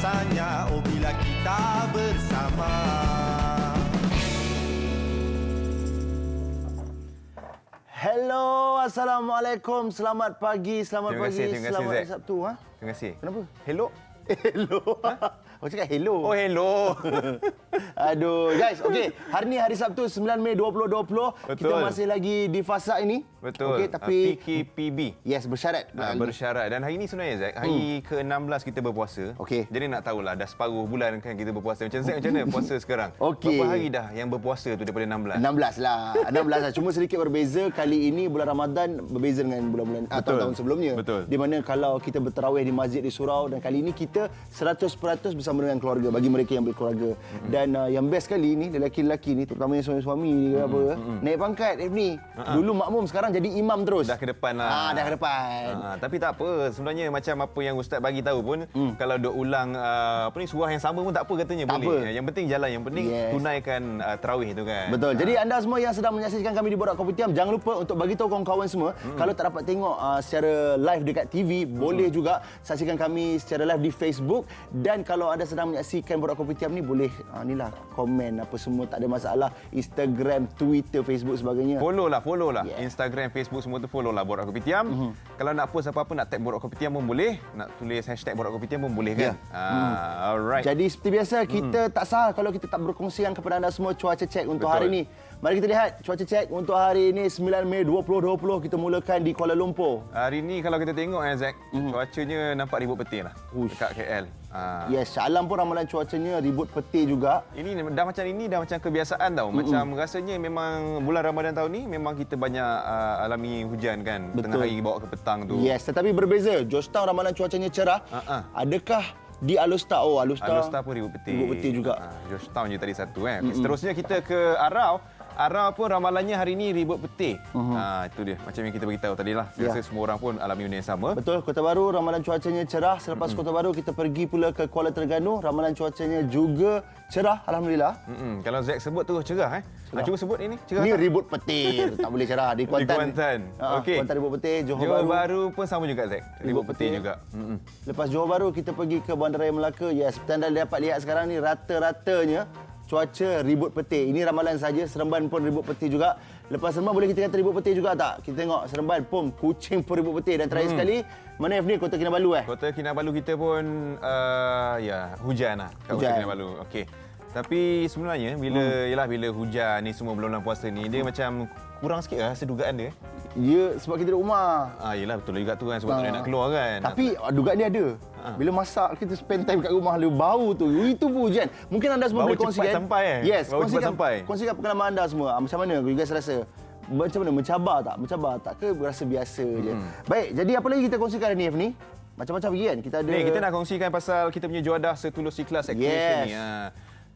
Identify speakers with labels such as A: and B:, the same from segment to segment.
A: rasanya bila kita bersama.
B: Hello, Assalamualaikum. Selamat pagi, selamat pagi.
C: Terima kasih,
B: selamat
C: Zack.
B: hari Sabtu. Ha?
C: Terima kasih.
B: Kenapa?
C: Hello?
B: Hello. Kau cakap hello.
C: Oh, hello.
B: Aduh, guys. Okey, hari ni hari Sabtu 9 Mei 2020.
C: Betul.
B: Kita masih lagi di fasa ini.
C: Betul.
B: Okey, tapi
C: PKPB.
B: yes, bersyarat.
C: Bersyarat. Dan hari ni sebenarnya, Zack, hari ke-16 kita berpuasa.
B: Okey.
C: Jadi nak tahulah, dah separuh bulan kan kita berpuasa. Macam Zack, macam mana puasa sekarang?
B: Okey.
C: Berapa hari dah yang berpuasa tu daripada 16?
B: 16 lah. 16 lah. Cuma sedikit berbeza. Kali ini bulan Ramadan berbeza dengan bulan-bulan tahun-tahun sebelumnya.
C: Betul.
B: Di mana kalau kita bertarawih di masjid di surau, dan kali ini kita 100% bersama dengan keluarga bagi mereka yang berkeluarga. Dan yang best kali ni lelaki-lelaki ni, terutamanya suami-suami ni ke apa, naik pangkat ni. Dulu makmum, sekarang jadi imam terus.
C: Dah ke depan lah.
B: Dah ke depan.
C: Tapi tak apa. Sebenarnya macam apa yang Ustaz bagi tahu pun, kalau dok ulang surah yang sama pun tak apa katanya.
B: Tak
C: boleh.
B: apa.
C: Yang penting jalan. Yang penting
B: Yes.
C: tunaikan tarawih tu kan.
B: Betul. Jadi anda semua yang sedang menyaksikan kami di Borak Kopitiam, jangan lupa untuk bagi tahu kawan-kawan semua. Kalau tak dapat tengok secara live dekat TV, boleh juga saksikan kami secara live di Facebook. Dan kalau anda sedang menyaksikan Borak Kopitiam ni, boleh inilah komen apa semua, tak ada masalah. Instagram, Twitter, Facebook sebagainya.
C: Follow lah.
B: Yeah.
C: Instagram, Facebook semua tu follow lah Borak Kopitiam. Kalau nak post apa-apa, nak tag Borak Kopitiam pun boleh. Nak tulis hashtag Borak Kopitiam pun boleh kan? Alright.
B: Jadi seperti biasa, kita tak salah kalau kita tak berkongsikan kepada anda semua cuaca cek untuk hari ini. Mari kita lihat cuaca cek untuk hari ini 9 Mei 2020. Kita mulakan di Kuala Lumpur.
C: Hari ni kalau kita tengok Zack, cuacanya nampak ribut petir lah dekat KL.
B: Yes, Shah Alam pun ramalan cuacanya ribut petir juga.
C: Ini dah macam kebiasaan tau. Macam rasanya memang bulan Ramadan tahun ni memang kita banyak alami hujan kan.
B: Betul.
C: Tengah hari bawa ke petang tu.
B: Yes, tetapi berbeza. Georgetown ramalan cuacanya cerah. Adakah di Alustar? Oh, Alustar
C: pun ribut petir.
B: Ribut petir juga.
C: Georgetown je tadi satu kan. Seterusnya kita ke Arau. Arau pun ramalannya hari ni ribut petir. Itu dia. Macam yang kita beritahu tadi lah. Saya rasa semua orang pun alami benda yang sama.
B: Betul, Kota Baru ramalan cuacanya cerah. Selepas Kota Baru kita pergi pula ke Kuala Terengganu, ramalan cuacanya juga cerah, alhamdulillah.
C: Kalau Zack sebut tu cerah cuba sebut ini cerah.
B: Ni
C: tak?
B: ribut petir, tak boleh cerah di Kuantan.
C: Di Kuantan. Okey.
B: Kuantan ribut petir, Johor
C: Johor
B: Baru.
C: Baru pun sama juga Zack. Ribut petir juga.
B: Lepas Johor Baru kita pergi ke Bandaraya Melaka. Yes, seperti anda dapat lihat sekarang ni rata-ratanya cuaca ribut petir. Ini ramalan saja, Seremban pun ribut petir juga. Lepas Seremban boleh kita kata ribut petir juga tak? Kita tengok Seremban pun, Kuching pun ribut petir. Dan terakhir sekali, mana F ni? Kota Kinabalu
C: Kota Kinabalu kita pun hujan lah kat Kota
B: Hujan.
C: Kinabalu. Okey. Tapi sebenarnya bila hujan ni semua bulan puasa ni dia macam kurang sikit rasa dugaan dia.
B: Ya, sebab kita duduk rumah.
C: Yelah betul juga tu kan sebab tak boleh nak keluar kan.
B: Tapi dugaan dia ada. Bila masak, kita spend time kat rumah, dia bau tu. Itu pun hujan. Mungkin anda semua
C: Bau
B: boleh
C: cepat
B: kongsikan.
C: sampai,
B: Yes,
C: Bau cepat sampai.
B: Kongsikan pengalaman anda semua. Macam mana you guys rasa? Macam mana? Mencabar tak? Mencabar tak ke rasa biasa je? Baik, jadi apa lagi kita kongsikan hari ni, F ni? Macam-macam lagi kan?
C: Kita nak kongsikan pasal kita punya juadah Setulus Ikhlas Activation ni.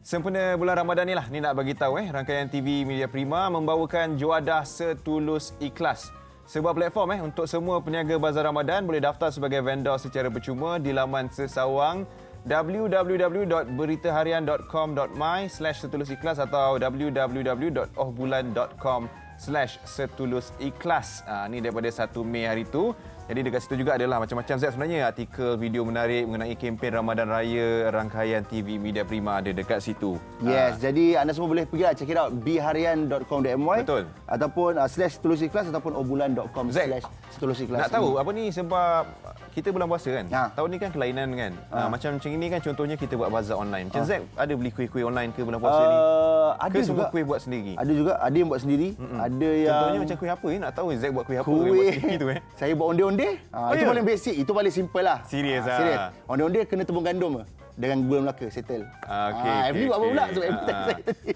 C: Sempena bulan Ramadan ni lah, ni nak bagi tahu rangkaian TV Media Prima membawakan juadah Setulus Ikhlas. Sebuah platform untuk semua peniaga bazar Ramadan boleh daftar sebagai vendor secara percuma di laman sesawang www.beritaharian.com.my/setulusikhlas atau www.ohbulan.com/setulusikhlas. Ni daripada 1 Mei hari tu. Jadi dekat situ juga adalah macam-macam sebenarnya artikel, video menarik mengenai kempen Ramadan Raya, rangkaian TV Media Prima ada dekat situ.
B: Yes, jadi anda semua boleh pergilah check it out biharian.com.my.
C: Betul.
B: Ataupun /setulusikhlas ataupun ohbulan.com/setulusikhlas.
C: Nak tahu apa ni sebab kita bulan puasa kan. Tahun ni kan kelainan kan. Macam ini kan contohnya kita buat bazar online. Macam Zack ada beli kuih-kuih online ke bulan puasa ni?
B: Ada
C: ke
B: juga
C: semua kuih buat sendiri?
B: Ada juga, ada yang buat sendiri, ada yang
C: Contohnya macam kuih apa nak tahu Zack buat kuih apa buat sendiri tu
B: Saya buat onde-onde. Itu paling basic, itu paling simple lah.
C: Serius ah.
B: Serius. Onde-onde kena tepung gandum dengan gula Melaka settle.
C: Okey.
B: Buat apa pula sebab saya tadi.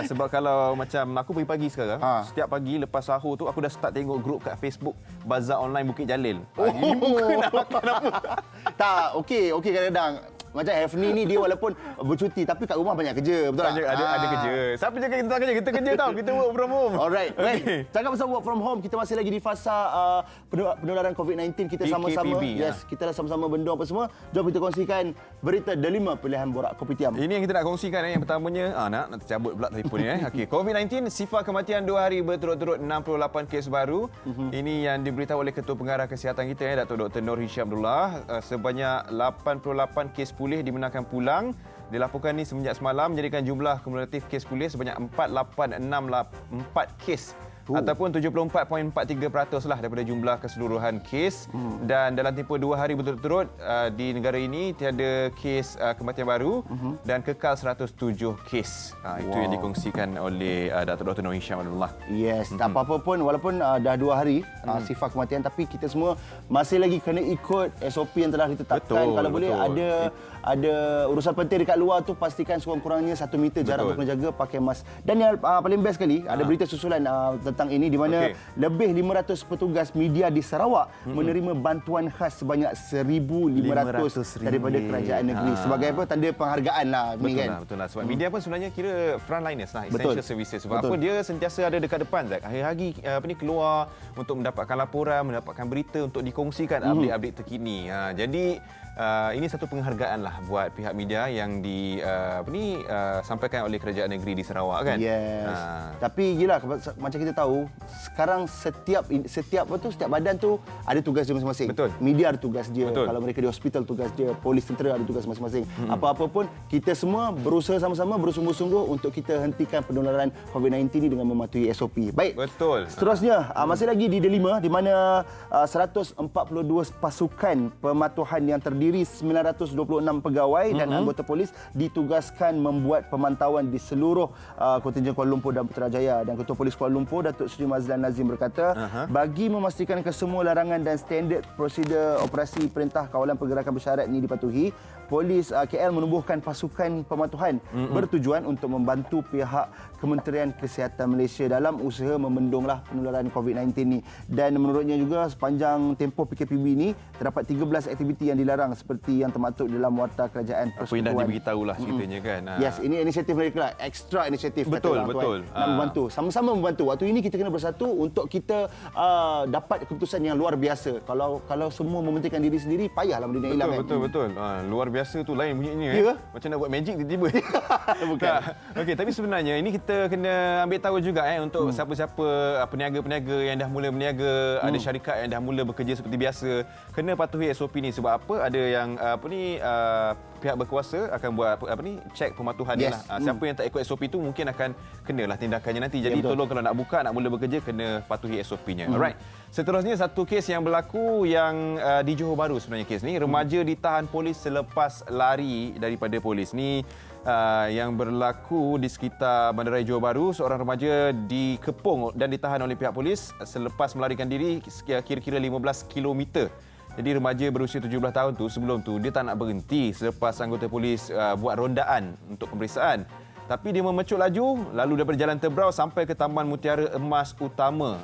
C: Sebab kalau macam aku pagi-pagi sekarang, setiap pagi lepas sahur tu aku dah start tengok grup kat Facebook Bazar Online Bukit Jalil. Ini muka nak makan apa?
B: Tak, okey kadang-kadang. Macam Hefni ni dia walaupun bercuti tapi kat rumah banyak kerja, betul tak?
C: Ada kerja. Siapa cakap kita tak kerja? Kita kerja tau. Kita work from home.
B: Alright. Okay. Cakap pasal work from home, kita masih lagi di fasa penularan COVID-19. Kita sama-sama.
C: PKPB,
B: Yes, kita dah sama-sama bendung apa semua. Jom kita kongsikan berita delima pilihan Borak Kopitiam.
C: Ini yang kita nak kongsikan yang pertamanya. Nak tercabut pula telefon ni. Okey, COVID-19 sifar kematian 2 hari berturut-turut 68 kes baru. Ini yang diberitahu oleh Ketua Pengarah Kesihatan kita Datuk Dr. Nur Hisham Abdullah. Sebanyak 88 kes pulih dibenarkan pulang. Dilaporkan ni semenjak semalam menjadikan jumlah kumulatif kes pulih sebanyak 4864 kes. Ataupun 74.43% lah daripada jumlah keseluruhan kes. Dan dalam tempoh 2 hari berturut-turut di negara ini tiada kes kematian baru dan kekal 107 kes. Itu yang dikongsikan oleh Dr. Noor Hisham Abdullah.
B: Yes, tak apa-apa pun walaupun dah 2 hari sifar kematian, tapi kita semua masih lagi kena ikut SOP yang telah ditetapkan. Kalau boleh ada urusan penting dekat luar tu, pastikan sekurang-kurangnya 1 meter jarak untuk jaga, pakai mask. Dan yang paling best sekali, ada berita susulan tentang ini di mana lebih 500 petugas media di Sarawak menerima bantuan khas sebanyak 1,500 daripada kerajaan negeri. Sebagai apa? Tanda penghargaan lah.
C: Betul lah. Sebab media pun sebenarnya kira frontliners lah, essential services. Sebab apa? Dia sentiasa ada dekat depan, Zak. Hari-hari keluar untuk mendapatkan laporan, mendapatkan berita untuk dikongsikan update-update terkini. Jadi ini satu penghargaan lah buat pihak media yang sampaikan oleh kerajaan negeri di Sarawak kan.
B: Yes. Tapi gila macam kita tahu sekarang setiap badan tu ada tugas dia masing-masing.
C: Betul.
B: Media ada tugas dia.
C: Betul.
B: Kalau mereka di hospital tugas dia, polis tentera ada tugas masing-masing. Apa-apa pun kita semua berusaha sama-sama bersungguh-sungguh untuk kita hentikan penularan COVID-19 ini dengan mematuhi SOP. Baik.
C: Betul.
B: Seterusnya masih lagi di D5 di mana 142 pasukan pematuhan yang terdiri 926 pegawai dan anggota polis ditugaskan membuat pemantauan di seluruh kontingen Kuala Lumpur dan Putrajaya. Dan Ketua Polis Kuala Lumpur Datuk Seri Mazlan Nazim berkata, bagi memastikan kesemua larangan dan standard prosedur operasi Perintah Kawalan Pergerakan Bersyarat ini dipatuhi, Polis KL menubuhkan pasukan pematuhan bertujuan untuk membantu pihak Kementerian Kesihatan Malaysia dalam usaha membendunglah penularan COVID-19 ini. Dan menurutnya juga sepanjang tempoh PKPB ini terdapat 13 aktiviti yang dilarang seperti yang termaktub dalam Warta Kerajaan Persekutuan.
C: Apa yang dah diberitahulah ceritanya kan.
B: Yes, ini inisiatif mereka lah, extra inisiatif.
C: Betul.
B: Nak membantu, sama-sama membantu. Waktu ini kita kena bersatu untuk kita dapat keputusan yang luar biasa. Kalau semua mementingkan diri sendiri, payahlah benda yang hilang.
C: Betul. Luar biasa tu lain bunyinya.
B: Ya?
C: Macam nak buat magic tiba-tiba.
B: Bukan.
C: Okey, tapi sebenarnya ini kita kena ambil tahu juga untuk siapa-siapa peniaga-peniaga yang dah mula berniaga, ada syarikat yang dah mula bekerja seperti biasa, kena patuhi SOP ni. Sebab apa? Ada yang pihak berkuasa akan buat cek pematuhan ni lah. Siapa yang tak ikut SOP tu mungkin akan kenalah tindakannya nanti. Jadi tolong kalau nak buka, nak mula bekerja, kena patuhi SOP-nya. Alright. Seterusnya satu kes yang berlaku yang di Johor Bahru sebenarnya kes ni. Remaja ditahan polis selepas lari daripada polis. Ni yang berlaku di sekitar Bandaraya Johor Bahru. Seorang remaja dikepung dan ditahan oleh pihak polis selepas melarikan diri kira-kira 15 km. Jadi remaja berusia 17 tahun tu, sebelum tu dia tak nak berhenti selepas anggota polis buat rondaan untuk pemeriksaan. Tapi dia memecut laju lalu daripada Jalan Tebrau sampai ke Taman Mutiara Emas Utama.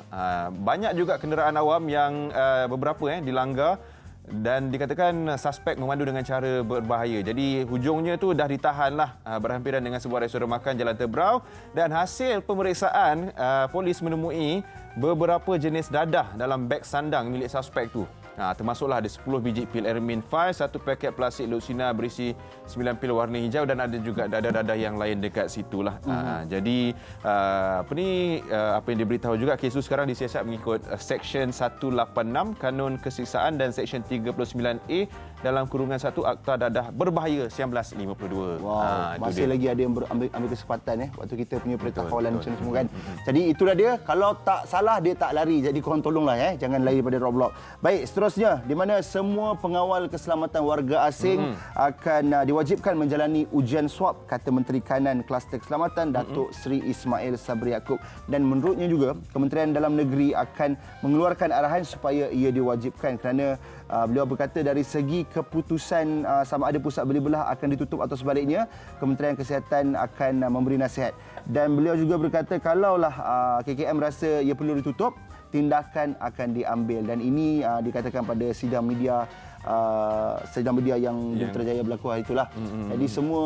C: Banyak juga kenderaan awam yang beberapa dilanggar dan dikatakan suspek memandu dengan cara berbahaya. Jadi hujungnya tu dah ditahanlah berhampiran dengan sebuah restoran makan Jalan Tebrau, dan hasil pemeriksaan polis menemui beberapa jenis dadah dalam beg sandang milik suspek tu. Termasuklah ada 10 biji pil Ermin 5, satu paket plastik Luxina berisi 9 pil warna hijau, dan ada juga dadah-dadah yang lain dekat situlah. Jadi apa yang diberitahu juga, kes itu sekarang disiasat mengikut Seksyen 186 Kanun Kesiksaan dan Seksyen 39A dalam kurungan 1 Akta Dadah Berbahaya 1952.
B: Masih lagi ada yang ambil kesempatan waktu kita punya Perintah Kawalan macam semua kan. Jadi itulah dia, kalau tak salah dia tak lari. Jadi korang tolonglah jangan lari daripada roadblock. Baik, seterusnya di mana semua pengawal keselamatan warga asing akan diwajibkan menjalani ujian swab, kata Menteri Kanan Kluster Keselamatan Datuk Seri Ismail Sabri Yaakob. Dan menurutnya juga Kementerian Dalam Negeri akan mengeluarkan arahan supaya ia diwajibkan, kerana beliau berkata dari segi keputusan sama ada pusat beli belah akan ditutup atau sebaliknya, Kementerian Kesihatan akan memberi nasihat. Dan beliau juga berkata kalaulah KKM rasa ia perlu ditutup, tindakan akan diambil. Dan ini dikatakan pada sidang media yang di Putrajaya berlaku hari itulah. Jadi semua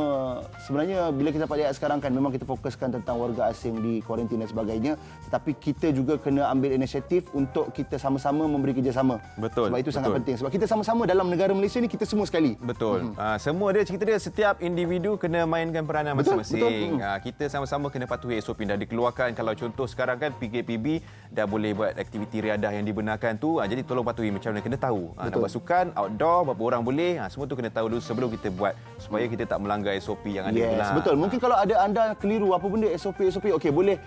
B: sebenarnya bila kita dapat lihat sekarang kan, memang kita fokuskan tentang warga asing di kuarantin dan sebagainya, tetapi kita juga kena ambil inisiatif untuk kita sama-sama memberi kerjasama.
C: Betul.
B: Sebab itu sangat penting. Sebab kita sama-sama dalam negara Malaysia ni, kita semua sekali.
C: Betul. Semua dia cerita dia, setiap individu kena mainkan peranan masing-masing. Kita sama-sama kena patuhi SOP dah dikeluarkan. Kalau contoh sekarang kan PKPB dah boleh buat aktiviti riadah yang dibenarkan tu. Jadi tolong patuhi macam mana, kena tahu. Nak buat sukan outdoor, berapa orang boleh. Semua tu kena tahu dulu sebelum kita buat supaya kita tak melanggar SOP yang ada
B: Yes,
C: itulah.
B: betul. Mungkin kalau ada anda keliru apa benda SOP, okey boleh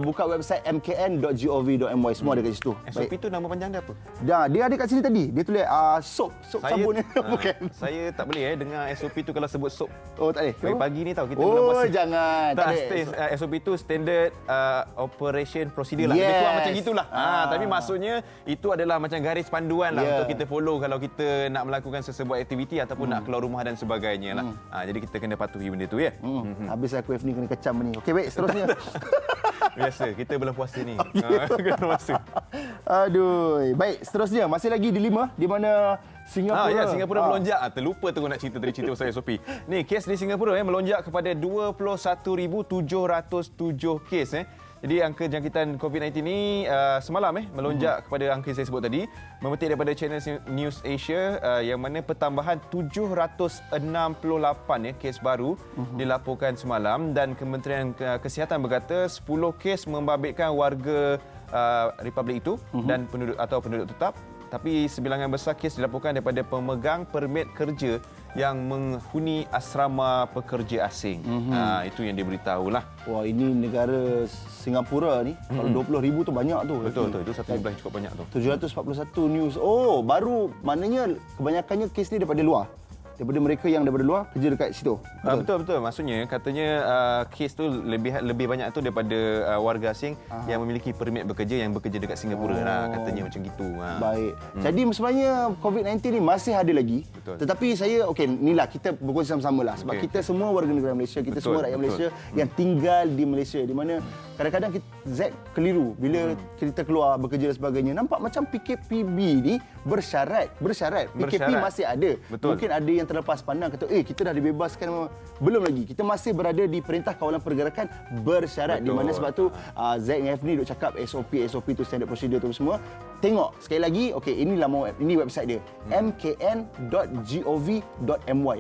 B: buka website mkn.gov.my, semua ada kat situ.
C: SOP tu nama panjang dia apa?
B: Dia ada kat sini tadi. Dia tulis soap sabun ni. Bukan.
C: Saya tak boleh dengar SOP tu kalau sebut soap.
B: Oh, tak boleh.
C: Pagi ni tahu kita belum
B: Oh,
C: puasa.
B: jangan.
C: Tak,
B: boleh.
C: SOP tu standard operation procedure lah.
B: Yes.
C: Lebih kurang macam gitulah. Tapi maksudnya itu adalah macam garis panduan lah untuk kita follow kalau kita nak melakukan sesebuah aktiviti ataupun nak keluar rumah dan sebagainya lah. Jadi kita kena patuhi benda tu ya.
B: Habis aku F ni kena kecam ni. Okey, baik, seterusnya.
C: Biasa, kita belum puasa ni. Kena puasa.
B: Aduh. Baik, seterusnya masih lagi di 5 di mana Singapura.
C: Singapura melonjak. Terlupa tu nak cerita pasal SOP. Ni kes di Singapura melonjak kepada 21,707 kes. Jadi angka jangkitan COVID-19 ni semalam melonjak kepada angka yang saya sebut tadi. Memetik daripada Channel News Asia yang mana pertambahan 768 kes baru dilaporkan semalam dan Kementerian Kesihatan berkata 10 kes membabitkan warga Republik itu dan penduduk atau penduduk tetap. Tapi sebilangan besar kes dilaporkan daripada pemegang permit kerja yang menghuni asrama pekerja asing. Itu yang diberitahulah.
B: Wah, ini negara Singapura ni. Kalau 20,000 tu banyak tu.
C: Betul. Itu satu jumlah yang cukup banyak tu.
B: 741 news. Oh, baru maknanya kebanyakannya kes ni daripada luar. Daripada mereka yang daripada luar kerja dekat situ.
C: Betul. Maksudnya katanya kes tu lebih banyak tu daripada warga asing yang memiliki permit bekerja yang bekerja dekat Singapura lah, katanya macam gitu.
B: Baik. Jadi sebenarnya COVID-19 ni masih ada lagi.
C: Betul.
B: Tetapi saya inilah kita berkongsi sama-sama lah sebab kita semua warga negara Malaysia, kita semua rakyat Malaysia yang tinggal di Malaysia, di mana kadang-kadang Z keliru bila kita keluar bekerja dan sebagainya. Nampak macam PKPB ni bersyarat. PKP masih ada.
C: Betul.
B: Mungkin ada yang terlepas pandang kata kita dah dibebaskan. Belum lagi, kita masih berada di Perintah Kawalan Pergerakan bersyarat. Di mana sebab tu Z dengan F ni duk cakap SOP tu standard procedure tu semua. Tengok sekali lagi, ini website dia, mkn.gov.my.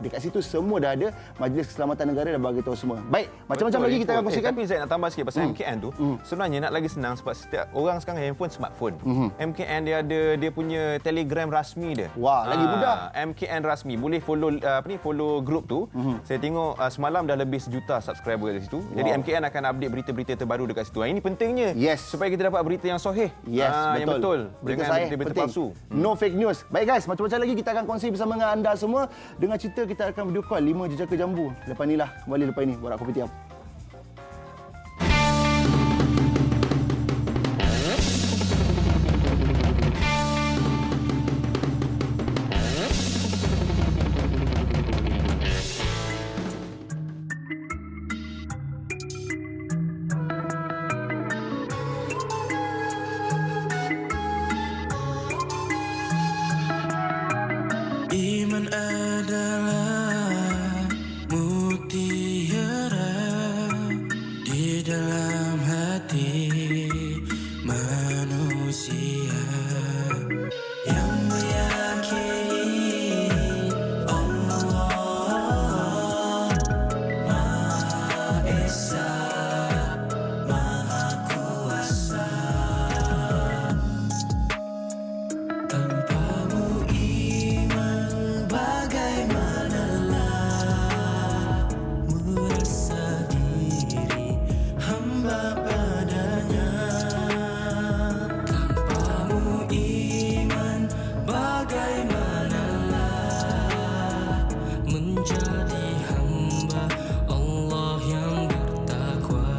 B: Dekat situ semua dah ada. Majlis Keselamatan Negara dah bagi tahu semua. Baik, macam-macam lagi kita akan kongsikan.
C: Tapi saya nak tambah sikit pasal MKN tu. Sebenarnya nak lagi senang sebab setiap orang sekarang handphone smartphone. MKN dia ada dia punya Telegram rasmi dia.
B: Wah, lagi mudah.
C: MKN rasmi. Boleh follow follow grup tu. Saya tengok semalam dah lebih 1 juta subscriber di situ. Jadi MKN akan update berita-berita terbaru dekat situ. Ini pentingnya supaya kita dapat berita yang sahih.
B: Yang betul.
C: Dengan berita-berita palsu.
B: No fake news. Baik guys, macam-macam lagi kita akan kongsi bersama dengan anda semua. Dengan cerita kita akan video call 5 jejaka jambu. Lepas ni lah, kembali lepas ini Borak Kopitiam.
D: Iman adalah mutiara di dalam hati manusia yang meyakini Allah Maha Esa, Maha Kuasa. Tanpamu bagaimanalah merasa diri hamba padanya. Tanpamu iman bagaimanalah menjadi hamba Allah yang bertakwa.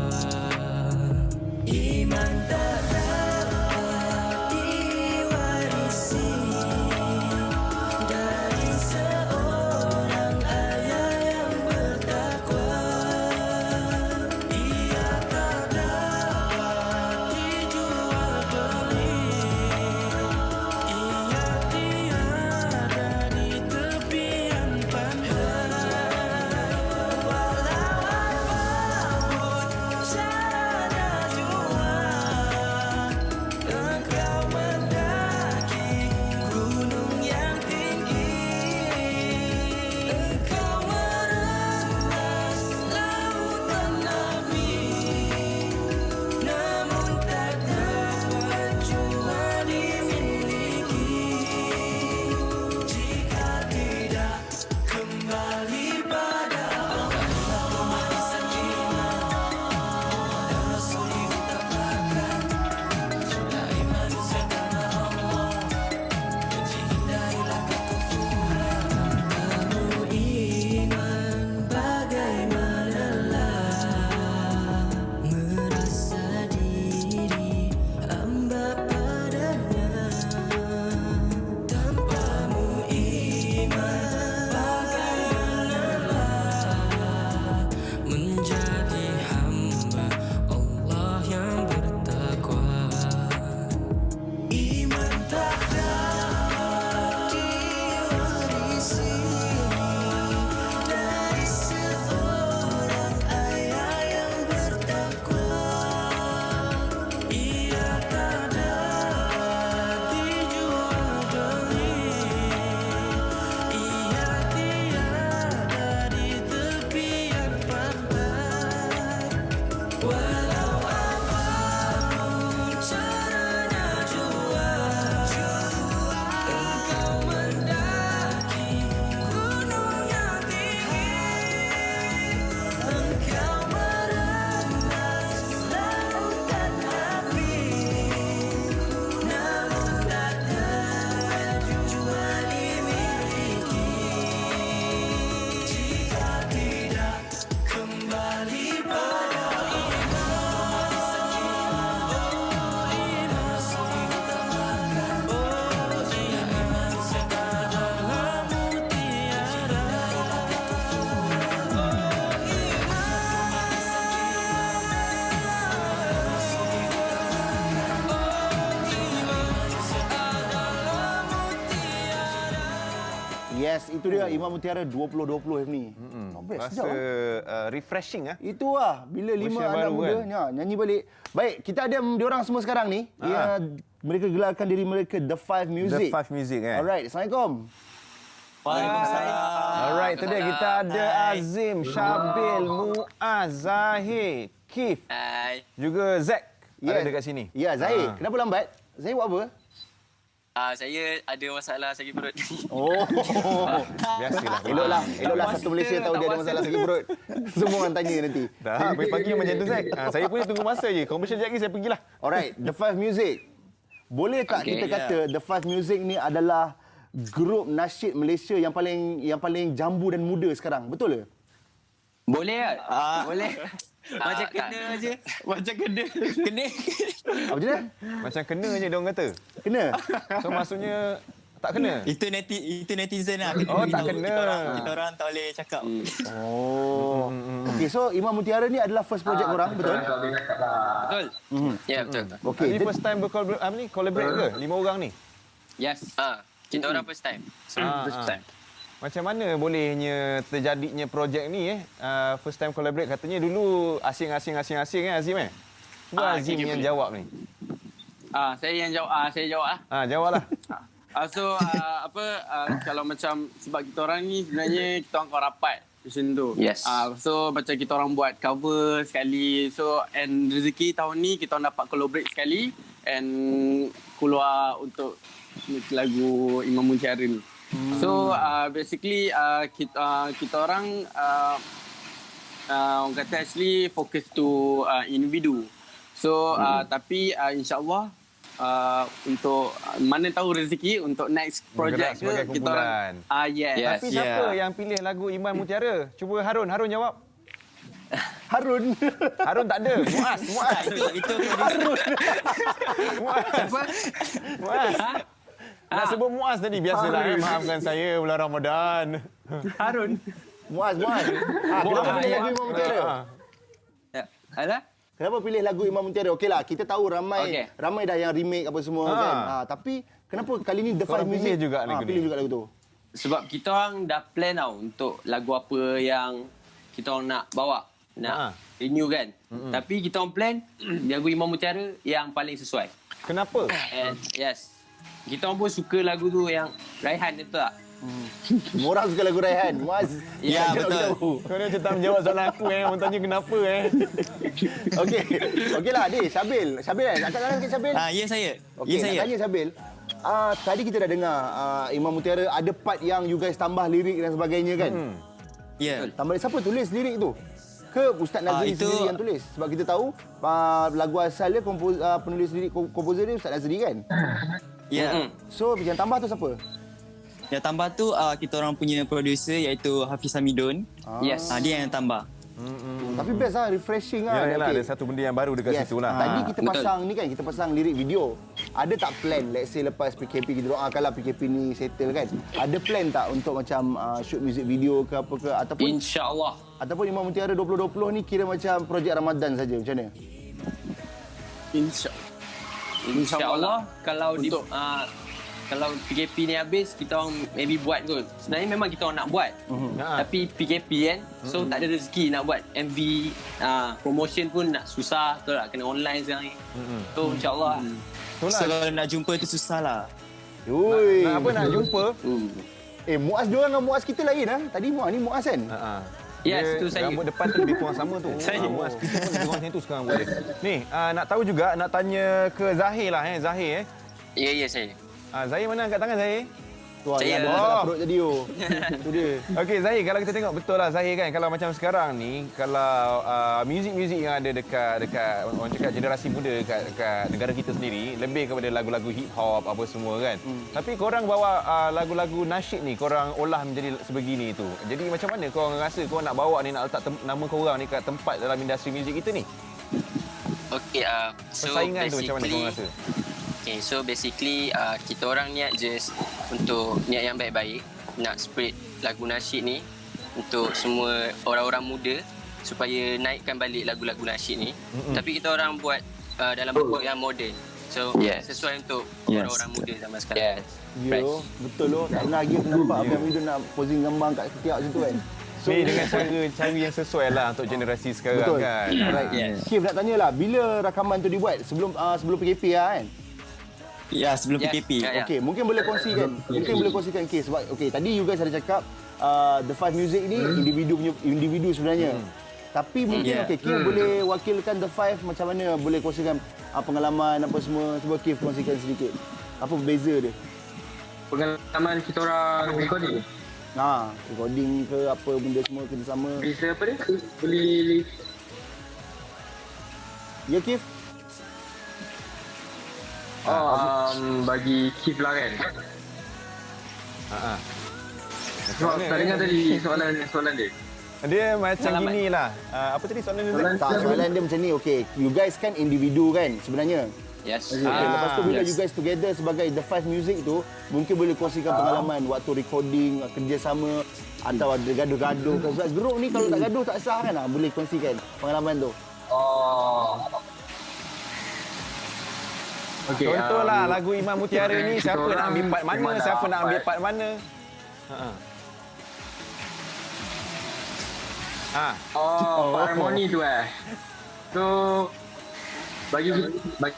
D: Iman tak dapat diwarisi dari seorang ayah yang bertakwa. Ia tak dapat dijual beli. Ia tiada di tepian pantai.
B: Yes, itu dia Imam Mutiara 2020 ni. Not bad,
C: Rasa
B: sedap ah.
C: refreshing ah.
B: Itu lah bila 5
C: Version
B: anak
C: baru
B: muda
C: kan?
B: nyanyi balik. Baik, kita ada diorang semua sekarang ni. Mereka gelarkan diri mereka The Five Music.
C: The Five Music kan.
B: Alright, Assalamualaikum.
C: Alright, tadi kita ada Azim, Syabil, Muaz, Zahir, Kif,
E: Hai.
C: juga Zack ada dekat sini.
B: Ya, Zahir. Kenapa lambat? Zahir buat apa?
E: Saya ada masalah sakit perut.
B: Oh.
C: Biasalah.
B: Eloklah satu Malaysia tahu dia ada masalah sakit perut. Semua orang tanya nanti.
C: Dah, pagi macam tu Zack. Saya pun tunggu masa je. Commercial sekejap lagi saya pergilah.
B: Alright, The Five Music. Boleh tak kita kata The Five Music ni adalah grup nasyid Malaysia yang paling jambu dan muda sekarang? Betul ke?
E: Boleh tak? Boleh. Macam kena je. Macam kena. Kena.
B: Apa macam mana?
C: Macam kena je dia orang kata.
B: Kena?
C: So maksudnya tak kena.
F: Itu netizen lah.
C: Oh, tak kena.
F: Kita orang tak boleh cakap.
B: Oh. Okey, so Imam Mutiara ni adalah first project korang, betul?
E: Betul? Ya, betul.
B: Okey.
C: Ini first time collaborate ke? 5 orang ni?
E: Yes. Kita orang first time. First time.
C: Macam mana bolehnya terjadinya projek ni first time collaborate katanya dulu asing Azim Cuba Azim yang jawab ni.
G: Saya yang jawab. Saya jawab lah.
C: Jawablah.
G: Kalau macam sebab kita orang ni sebenarnya kita orang kawan rapat macam tu.
E: Yes.
G: So macam kita orang buat cover sekali. So and rezeki tahun ni kita orang dapat collaborate sekali and keluar untuk lagu Imam Mutiara ni. So basically kita orang orang kata actually focus to individu. So tapi insya-Allah untuk mana tahu rezeki untuk next project
C: sebagai
G: ke kita orang
C: kumpulan.
G: yes.
C: Tapi siapa yang pilih lagu Imam Mutiara? Cuba Harun jawab.
B: Harun.
C: Harun tak ada. Muaz.
F: Itu
C: Muaz. Nak sebut Muaz tadi biasalah. Maafkan saya bulan Ramadan.
G: Harun.
B: Muaz. Kenapa pilih lagu Imam Mutiara?
G: Ada?
B: Kenapa pilih lagu Imam Mutiara? Okeylah, kita tahu ramai dah yang remake apa semua kan. Tapi kenapa kali ni The Five
C: Korang
B: Music
C: pilih juga lagu ni?
B: pilih juga lagu tu?
G: Sebab kita orang dah plan tau untuk lagu apa yang kita orang nak bawa. Nak renew kan. Tapi kita orang plan lagu Imam Mutiara yang paling sesuai.
C: Kenapa?
G: And yes. Kita orang pun suka lagu tu yang Raihan itu tak?
B: Semua orang suka lagu Raihan. Muaz.
F: Ya,
B: jangan
F: betul.
B: tahu.
C: Kau ni macam tak menjawab soalan aku Orang tanya kenapa
B: Okeylah, Adik. Syabil. Angkat tangan sikit Syabil.
F: Ya saya.
B: Okey,
F: Ya saya.
B: nak tanya Syabil. Tadi kita dah dengar Imam Mutiara ada part yang you guys tambah lirik dan sebagainya kan?
F: Ya.
B: Tambah siapa tulis lirik tu? Ke Ustaz Nazri
F: itu-
B: sendiri yang tulis? Sebab kita tahu lagu asal dia penulis lirik komposer dia Ustaz Nazri kan?
F: Ya.
B: So yang tambah tu siapa?
F: Yang tambah tu kita orang punya producer iaitu Hafiz Hamidun.
G: Yes.
F: Dia yang tambah.
B: Tapi best lah, refreshing lah.
C: Yalah,
B: Okey.
C: ada satu benda yang baru dekat situ lah.
B: Tadi kita
G: Betul.
B: pasang ni kan, kita pasang lirik video. Ada tak plan, let's say lepas PKP kita doakanlah PKP ni settle kan. Ada plan tak untuk macam shoot music video ke apa ke
G: InsyaAllah.
B: ataupun Imam Mutiara 2020 ni kira macam projek Ramadan saja macam mana?
G: InsyaAllah kalau kalau PKP ni habis kita orang maybe buat kot. Sebenarnya memang kita orang nak buat. Tapi PKP kan. So tak ada rezeki nak buat MV promotion pun nak susah. Betul tak? Kena online sekarang ni. So insyaAllah.
F: So kalau nak jumpa tu susah lah.
B: Ui.
C: Nak jumpa?
B: Muaz diorang dengan Muaz kita lain ah. Tadi Muaz ni Muaz kan?
G: Yes, tu saya.
C: Rambut depan tu lebih kurang sama tu.
G: Saya.
C: Muaz kita pun lebih kurang macam tu sekarang boleh. Ni, nak tahu juga, nak tanya ke Zahir lah Zahir
E: Ya, saya.
C: Zahir mana angkat tangan Zahir?
B: Tu lah,
E: Saya-
B: yang ada masalah perut tadi tu. Tu dia.
C: Okey Zahir, kalau kita tengok betul lah Zahir kan, kalau macam sekarang ni, kalau muzik-muzik yang ada dekat orang cakap generasi muda dekat negara kita sendiri lebih kepada lagu-lagu hip hop apa semua kan. Tapi korang bawa lagu-lagu nasyid ni korang olah menjadi sebegini tu. Jadi macam mana korang rasa korang nak bawa ni, nak letak nama korang ni kat tempat dalam industri muzik kita ni?
E: Okey, so
C: Persaingan tu macam mana korang rasa?
E: Okay, so basically kita orang niat just untuk niat yang baik-baik, nak spread lagu nasyid ni untuk semua orang-orang muda supaya naikkan balik lagu-lagu nasyid ni. Tapi kita orang buat dalam bentuk yang moden. So
G: Yes.
E: sesuai untuk
F: Yes.
E: orang-orang muda zaman sekarang.
G: Yes.
B: Yo, betul loh. Tak pernah lagi aku nampak Afiq Hamido nak posing gambar kat ketiak situ kan. So,
C: Ni dengan cara yang sesuai lah untuk generasi sekarang
B: betul.
C: kan.
B: Alright.
F: Yes.
B: Kif nak tanya lah, bila rakaman tu dibuat? Sebelum PKP lah kan?
F: Ya, sebelum
E: Yes.
F: PKP.
E: Ya.
B: Okey, mungkin boleh kongsikan Kif sebab tadi you guys ada cakap The Five Music ni individu sebenarnya. Tapi mungkin
F: Yeah.
B: Kif boleh wakilkan The Five macam mana, boleh kongsikan pengalaman apa semua. Cuba Kif kongsikan sedikit. Apa beza dia?
H: Pengalaman kita orang recording.
B: Recording ke apa benda semua kerjasama.
H: Bisa apa dia? Boleh
B: Ya Kif?
H: bagi Kif lah kan. Sebab tak dengar tadi soalan dia.
C: Dia macam gini lah. Apa tadi soalan dia?
B: Tak, soalan dia macam ni. Okey, you guys kan individu kan sebenarnya.
E: Yes.
B: Okay, lepas tu bila
E: yes.
B: you guys together sebagai The Five Music tu, mungkin boleh kongsikan pengalaman waktu recording, kerjasama atau ada gaduh-gaduh. Sebab grup ni kalau tak gaduh tak sah kan? Boleh kongsikan pengalaman tu.
H: Okay,
C: Contohlah lagu Imam Mutiara ni,
H: kita
C: siapa nak
H: orang
C: ambil part mana,
H: memang
C: siapa nak ambil
H: dapat.
C: part mana.
H: Harmoni tu So bagi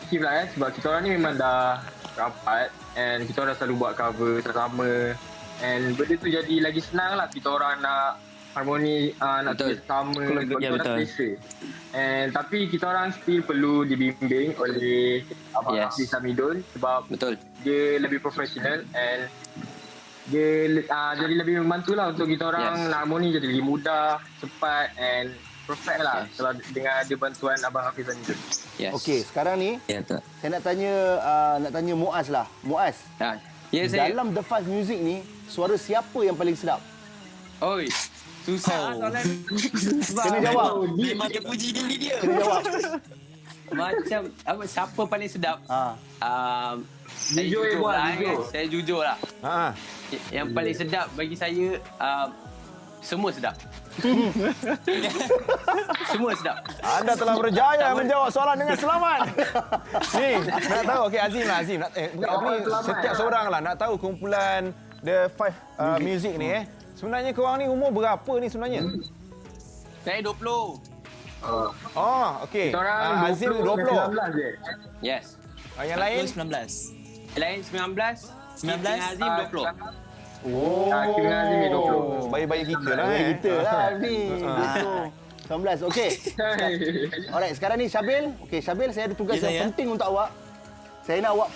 H: Kif lah sebab kita orang ni memang dah rapat and kita orang selalu buat cover sama and benda tu jadi lagi senang lah kita orang nak harmoni nak tulis sama sebab kita orang
F: betul.
H: selesa. And tapi kita orang still perlu dibimbing oleh Abang
E: Yes.
H: Hafiz Hamidun sebab
E: Betul.
H: dia lebih profesional and dia jadi lebih membantu lah untuk kita orang nak harmoni jadi lebih mudah, cepat and perfect lah kalau dengan ada bantuan Abang Hafiz Hamidun.
E: Yes.
B: Okey, sekarang ni
F: Ya, betul.
B: saya nak tanya Muaz lah. Muaz,
E: Ya, saya.
B: dalam The Five Music ni, suara siapa yang paling sedap?
E: Oi. Susah soalan.
B: Kena jawab.
F: Memang dia puji diri dia.
B: Kena jawab.
G: Macam apa siapa paling sedap? Saya
H: Jujur,
G: jujur
H: Ibu,
G: lah
H: jujur.
G: kan. Saya jujur lah. Yang paling sedap bagi saya semua sedap. Semua sedap.
C: Anda telah berjaya menjawab soalan dengan selamat. Ni, nak tahu. Okey, Azim lah. Azim. Setiap seorang lah nak tahu kumpulan The Five Music ni. Sebenarnya korang ni umur berapa ni sebenarnya?
G: Saya 20.
C: Oh, okey.
H: Kita orang
C: Azim
H: 20
C: 20.
H: je.
G: Yes.
C: Yang lain?
F: 19.
G: Lain 19.
F: 19,
G: Azim 20.
H: Kif dengan Azim ni 20.
C: Bayi-bayi kita lah.
B: Baik kita lah ni. 19. Okey. Alright, sekarang ni Syabil. Okey, Syabil, saya ada tugas
F: Ya,
B: yang
F: saya.
B: penting untuk awak. Saya nak awak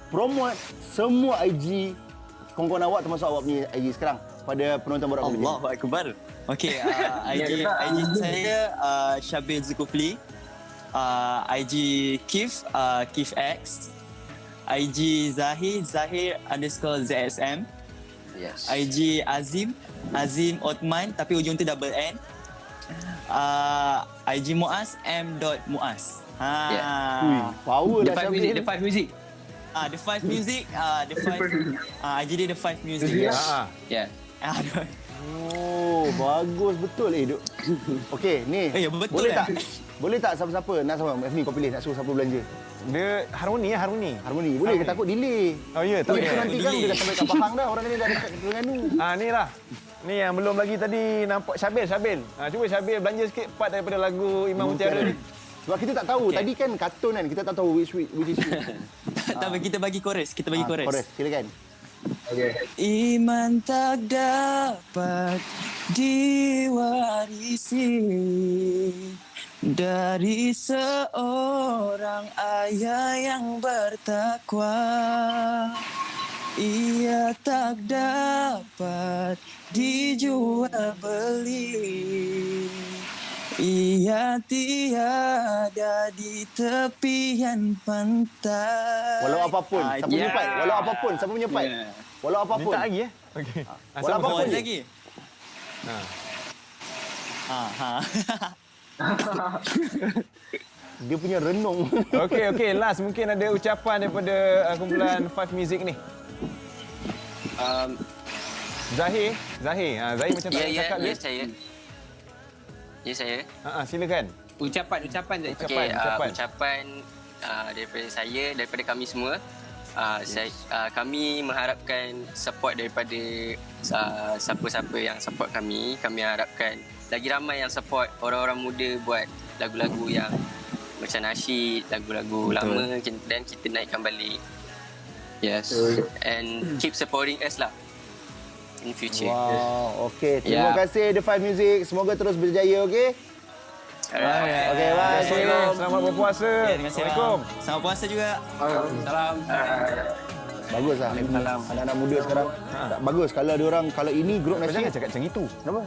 B: promote semua IG kawan-kawan awak termasuk awak punya IG sekarang pada penonton Borak Kopi.
F: Allahu Akbar. Okey, IG saya Syabil Zulkifli. IG Kif, Kif X. IG Zahir_ZSM.
E: Yes.
F: IG Azim Othman tapi ujung tu double N. IG Muaz M.Muaz.
B: Ui, power
G: The
B: lah
G: Five Music,
B: Syabil.
G: The Five Music.
F: The Five Music, IG dia The Five Music.
E: Yeah.
B: Oh, bagus betul duk. Okey, ni.
F: betul
B: Boleh tak siapa-siapa nak sama ni kau pilih nak suruh siapa belanja?
C: Dia harmoni.
B: Harmoni. Boleh ke takut delay?
C: Oh ya, tak
B: Itu
C: boleh.
B: nanti kan dia dah sampai kat Pahang dah. Orang ni dah dekat Terengganu.
C: Ni lah. Ni yang belum lagi tadi nampak Syabil. Cuba Syabil belanja sikit part daripada lagu Imam Mutiara ni.
B: Sebab kita tak tahu. Tadi kan kartun kan. Kita tak tahu which is which.
F: Tak, kita bagi chorus. Kita bagi chorus.
B: Chorus, silakan.
F: Iman tak dapat diwarisi dari seorang ayah yang bertakwa. Ia tak dapat dijual beli. Ia tiada di tepian pantai.
B: Walau apapun, siapa punya part? Walau apapun, siapa punya part? Walau apapun.
C: Minta lagi Okey.
B: Walau apapun
F: lagi.
B: Dia punya renung.
C: Okey. Last mungkin ada ucapan daripada kumpulan Five Music ni. Zahir. Zahir macam tak nak cakap dia.
E: saya. Ya, saya.
C: Silakan.
G: Ucapan je.
E: Okey,
C: Ucapan.
E: ucapan daripada saya, daripada kami semua. Kami mengharapkan support daripada siapa-siapa yang support kami. Kami harapkan lagi ramai yang support orang-orang muda buat lagu-lagu yang macam nasyid, lagu-lagu lama, dan kita naikkan balik. Yes. And keep supporting us lah in future.
B: Wow, okey. Terima kasih The Five Music. Semoga terus berjaya, okey?
E: Alright.
B: Okey, bye. Assalamualaikum.
C: Selamat berpuasa.
F: Terima kasih.
C: Assalamualaikum.
F: Selamat puasa juga.
G: Salam.
B: Bagus lah. Anak-anak muda sekarang. Bagus kalau ada orang, kalau ini grup
C: Kau jangan
B: nasyid.
C: cakap macam itu.
B: Kenapa?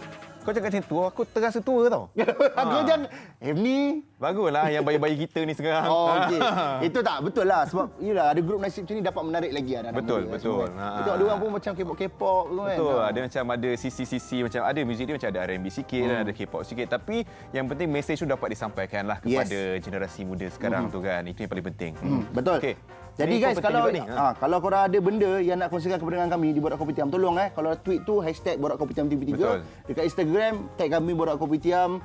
C: Kau cakap macam tu, aku terasa tua tau.
B: Aku jangan. Ni.
C: Baguslah yang bayi-bayi kita ni sekarang.
B: Oh, okey. Itu tak betul lah sebab inilah ada grup nasyid macam ni dapat menarik lagi anak-anak
C: Betul,
B: muda.
C: betul.
B: Semua. Kita ada orang pun macam K-pop tu kan.
C: Betul, ada macam ada sisi-sisi macam ada muzik dia macam ada R&B sikit dan ada K-pop sikit, tapi yang penting message tu dapat disampaikan lah kepada generasi muda sekarang tu kan. Itu yang paling penting.
B: Betul.
C: Okey.
B: Jadi
C: Ini
B: guys,
C: penting
B: kalau
C: juga ni.
B: kalau korang ada benda yang nak kongsikan kepada dengan kami di Borak Kopitiam, tolong kalau tweet tu #Borak Kopitiam TV3.
C: Betul.
B: Dekat Instagram tag kami Borak Kopitiam,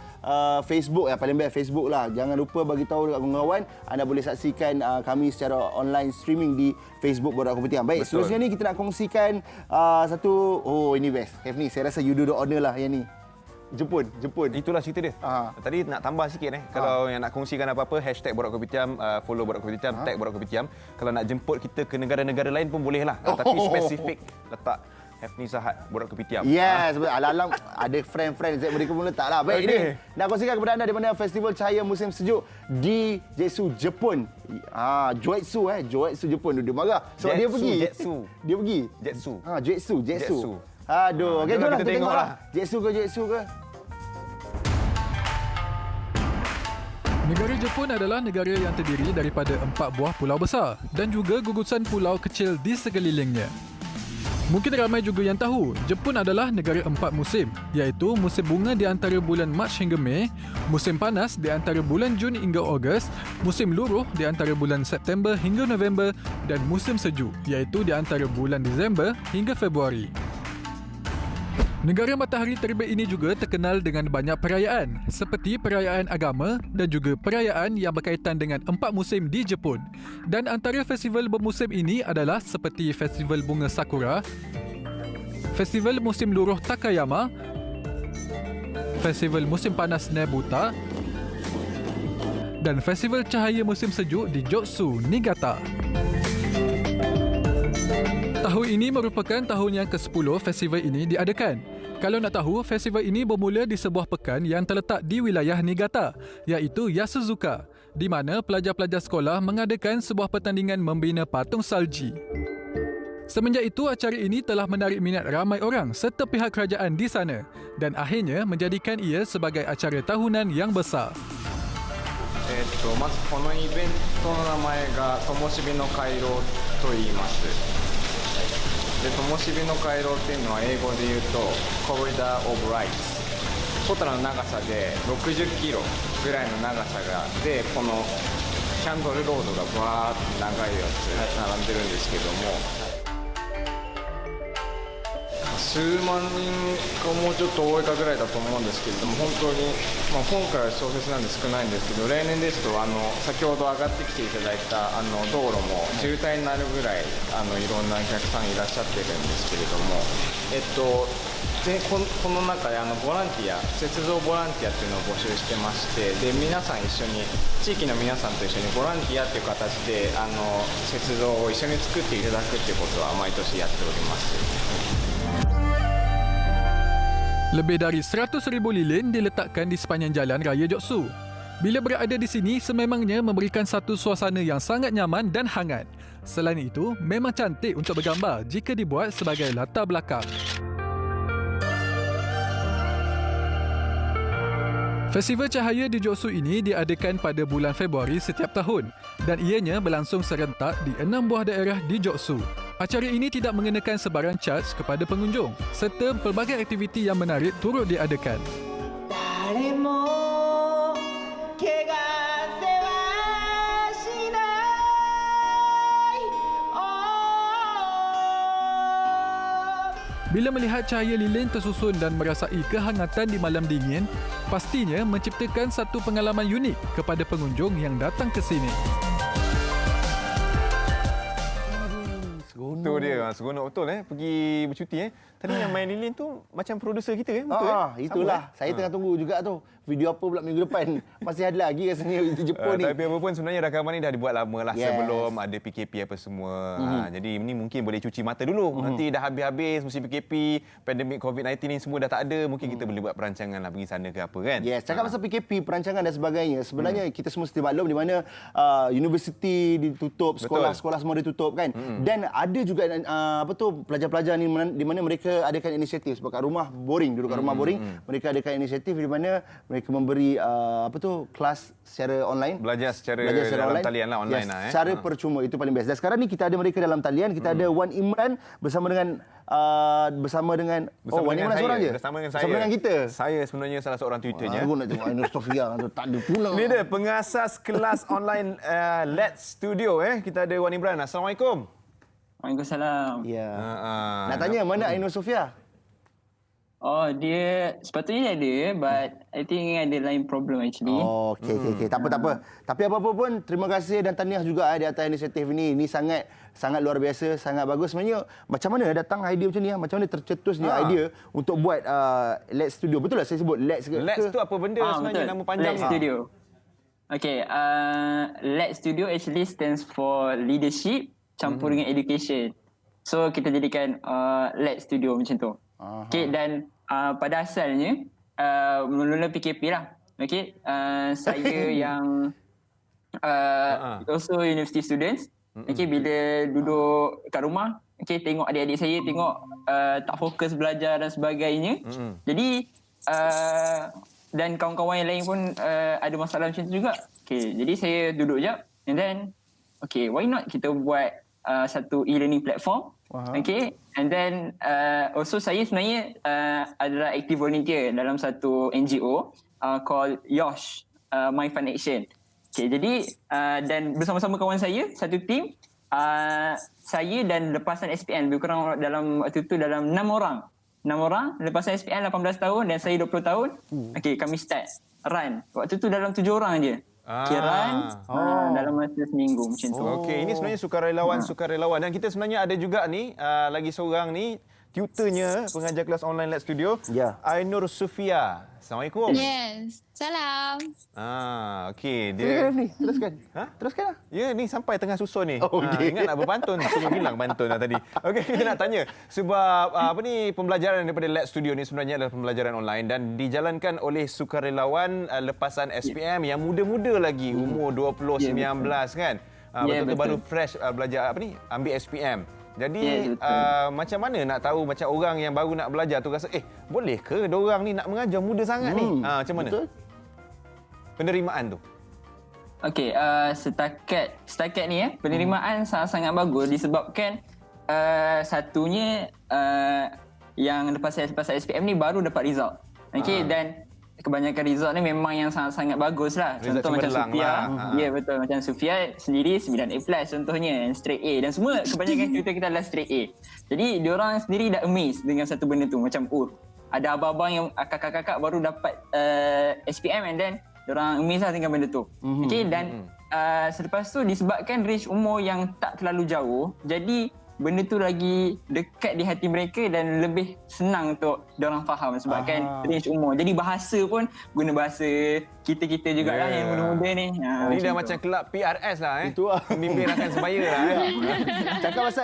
B: Facebook paling best Facebook lah. Jangan lupa bagi tahu dekat kawan-kawan anda boleh saksikan kami secara online streaming di Facebook Borak Kopitiam. Baik,
C: Betul.
B: seterusnya ni kita nak kongsikan satu ini best. Ni saya rasa you do the honor lah yang ni. Jepun.
C: Itulah cerita dia. Tadi nak tambah sikit kalau yang nak kongsikan apa-apa #Borak Kopitiam, follow Borak Kopitiam, tag Borak Kopitiam. Kalau nak jemput kita ke negara-negara lain pun boleh lah. Tapi spesifik letak Hefni Sahat Borak Kopitiam.
B: Yes, alam ada friend-friend Z mereka pun letak lah. Baik,
C: Okey.
B: ini nak kongsikan kepada anda di mana Festival Cahaya Musim Sejuk di Jetsu, Jepun. Joetsu Jepun. Dia marah. So dia pergi. Dia pergi. Jetsu. Aduh, okey, jom
C: kita tengok lah.
B: Jetsu ke?
I: Negara Jepun adalah negara yang terdiri daripada 4 buah pulau besar dan juga gugusan pulau kecil di sekelilingnya. Mungkin ramai juga yang tahu, Jepun adalah negara 4 musim, iaitu musim bunga di antara bulan Mac hingga Mei, musim panas di antara bulan Jun hingga Ogos, musim luruh di antara bulan September hingga November dan musim sejuk, iaitu di antara bulan Disember hingga Februari. Negara matahari terbit ini juga terkenal dengan banyak perayaan seperti perayaan agama dan juga perayaan yang berkaitan dengan 4 musim di Jepun. Dan antara festival bermusim ini adalah seperti Festival Bunga Sakura, Festival Musim Luruh Takayama, Festival Musim Panas Nebuta dan Festival Cahaya Musim Sejuk di Jotsu, Niigata. Tahun ini merupakan tahun yang ke-10 festival ini diadakan. Kalau nak tahu, festival ini bermula di sebuah pekan yang terletak di wilayah Niigata, iaitu Yasuzuka, di mana pelajar-pelajar sekolah mengadakan sebuah pertandingan membina patung salji. Semenjak itu, acara ini telah menarik minat ramai orang serta pihak kerajaan di sana dan akhirnya menjadikan ia sebagai acara tahunan yang besar.
H: まずこのイベントの名前が灯火の回廊と言います。で、灯火の回廊っていうのは英語で言うと Corridor of Lights。トータルの長さで60キロぐらいの長さがで、このキャンドルロードがバーッと長いやつ並んでるんですけども。数万人かもうちょっと多いかぐらいだと思うんですけれども、本当に、今回は小説なんで少ないんですけど、例年ですと先ほど上がってきていただいた道路も渋滞になるぐらいいろんなお客さんいらっしゃってるんですけれども、この中でボランティア、雪像ボランティアっていうのを募集してまして、で皆さん一緒に地域の皆さんと一緒にボランティアっていう形で雪像を一緒に作っていただくっていうことは毎年やっております。
I: Lebih dari 100,000 lilin diletakkan di sepanjang jalan raya Jotsu. Bila berada di sini, sememangnya memberikan satu suasana yang sangat nyaman dan hangat. Selain itu, memang cantik untuk bergambar jika dibuat sebagai latar belakang. Festival Cahaya di Jotsu ini diadakan pada bulan Februari setiap tahun dan ianya berlangsung serentak di 6 buah daerah di Jotsu. Acara ini tidak mengenakan sebarang charge kepada pengunjung serta pelbagai aktiviti yang menarik turut diadakan. Bila melihat cahaya lilin tersusun dan merasai kehangatan di malam dingin, pastinya menciptakan satu pengalaman unik kepada pengunjung yang datang ke sini.
B: Seronok.
C: Tu dia, seronok betul pergi bercuti Tadi yang main lilin tu macam producer kita betul
B: Itulah. Saya tengah tunggu juga tu. Video apa pula minggu depan. Masih ada lagi rasanya di Jepun ni.
C: Tapi apa pun sebenarnya rakaman ni dah dibuat lama lah
B: Yes.
C: sebelum ada PKP apa semua. Jadi ini mungkin boleh cuci mata dulu. Nanti dah habis-habis musim PKP, pandemik COVID-19 ni semua dah tak ada. Mungkin kita boleh buat perancangan lah pergi sana ke apa kan.
B: Yes, cakap pasal PKP, perancangan dan sebagainya. Sebenarnya kita semua mesti maklum di mana universiti ditutup, sekolah-sekolah semua ditutup kan. Dan ada juga pelajar-pelajar ni di mana mereka adakan inisiatif sebab kat rumah boring, duduk kat rumah boring, mereka adakan inisiatif di mana mereka memberi kelas secara online.
C: Belajar secara dalam
B: online.
C: talian lah, online
B: Yes,
C: lah.
B: secara percuma, itu paling best. Dan sekarang ni kita ada mereka dalam talian, kita ada Wan Imran bersama dengan Wan Imran seorang je.
C: Bersama dengan saya.
B: Bersama dengan kita.
C: Saya sebenarnya salah seorang Twitternya.
B: Aku nak tengok Ainul Sofia tu tak ada pula.
C: Ni dia pengasas kelas online Let's Studio Kita ada Wan Imran. Assalamualaikum.
F: Waalaikumsalam.
B: Ya. Nak tanya mana Ainul Sofia?
F: Oh, dia sepatutnya ada, but I think ada lain problem actually.
B: Oh, okey. Tak apa. Tapi apa-apa pun, terima kasih dan tahniah juga di atas inisiatif ini. Ini sangat luar biasa, sangat bagus. Sebenarnya, macam mana datang idea macam ni? Macam mana tercetusnya idea untuk buat Let's Studio? Betul lah saya sebut Let's ke?
C: Let's tu apa benda sebenarnya?
F: Betul.
C: Nama panjang
F: Let's Studio. Okay, Let's Studio actually stands for leadership campur dengan education. So, kita jadikan Let's Studio macam tu. Okay, dan pada asalnya mula-mula PKP lah. Okay, saya yang also university students. Okay, bila duduk kat rumah, okay, tengok adik-adik saya tak fokus belajar dan sebagainya. Jadi dan kawan-kawan yang lain pun ada masalah macam tu juga. Okay, jadi saya duduk jap and then okay, why not kita buat satu e-learning platform. Okay, and then also saya sebenarnya adalah active volunteer dalam satu NGO called YOSH, My Fun Action. Okay, jadi dan bersama-sama kawan saya, satu team, saya dan lepasan SPN, lebih kurang dalam waktu tu dalam 6 orang, lepasan SPN 18 tahun dan saya 20 tahun. Okay, kami start run. Waktu tu dalam 7 orang je. Run dalam masa seminggu macam tu.
C: Okey, ini sebenarnya sukarelawan dan kita sebenarnya ada juga ni lagi seorang ni tutornya pengajar kelas online Let's Studio. Ainul Sofia. Assalamualaikum.
J: Yes. Salam.
C: Okey, dia
B: Teruskan. Teruskan lah.
C: Ya, ni sampai tengah susun ni.
B: Okey.
C: Ingat nak berpantun, suruh bilang pantun dah tadi. Okey, kita nak tanya sebab pembelajaran daripada Let's Studio ni sebenarnya adalah pembelajaran online dan dijalankan oleh sukarelawan lepasan SPM yang muda-muda lagi, umur 20, 19 kan. Betul-betul baru fresh belajar ambil SPM. Jadi macam mana nak tahu macam orang yang baru nak belajar tu rasa boleh ke diorang ni nak mengajar muda sangat ni? Macam mana? Betul. Penerimaan tu.
F: Okey, setakat ni penerimaan sangat-sangat bagus disebabkan satunya yang lepas SPM ni baru dapat result. Okey, dan kebanyakan result ni memang yang sangat-sangat bagus lah. Contoh macam Sofia. Ya, betul. Macam Sofia sendiri 9A+, contohnya. Straight A. Dan semua kebanyakan tutor kita adalah straight A. Jadi, diorang sendiri dah amazed dengan satu benda tu. Macam, ada abang-abang yang kakak-kakak baru dapat SPM and then diorang amazed lah dengan benda tu. Okay, dan selepas tu disebabkan range umur yang tak terlalu jauh, jadi benda tu lagi dekat di hati mereka dan lebih senang untuk diorang faham sebabkan range umur. Jadi bahasa pun guna bahasa kita-kita jugalah yang muda-muda ni.
C: Ini dah macam kelab PRS lah. Itu lah. Pemimpin akan sebaya lah.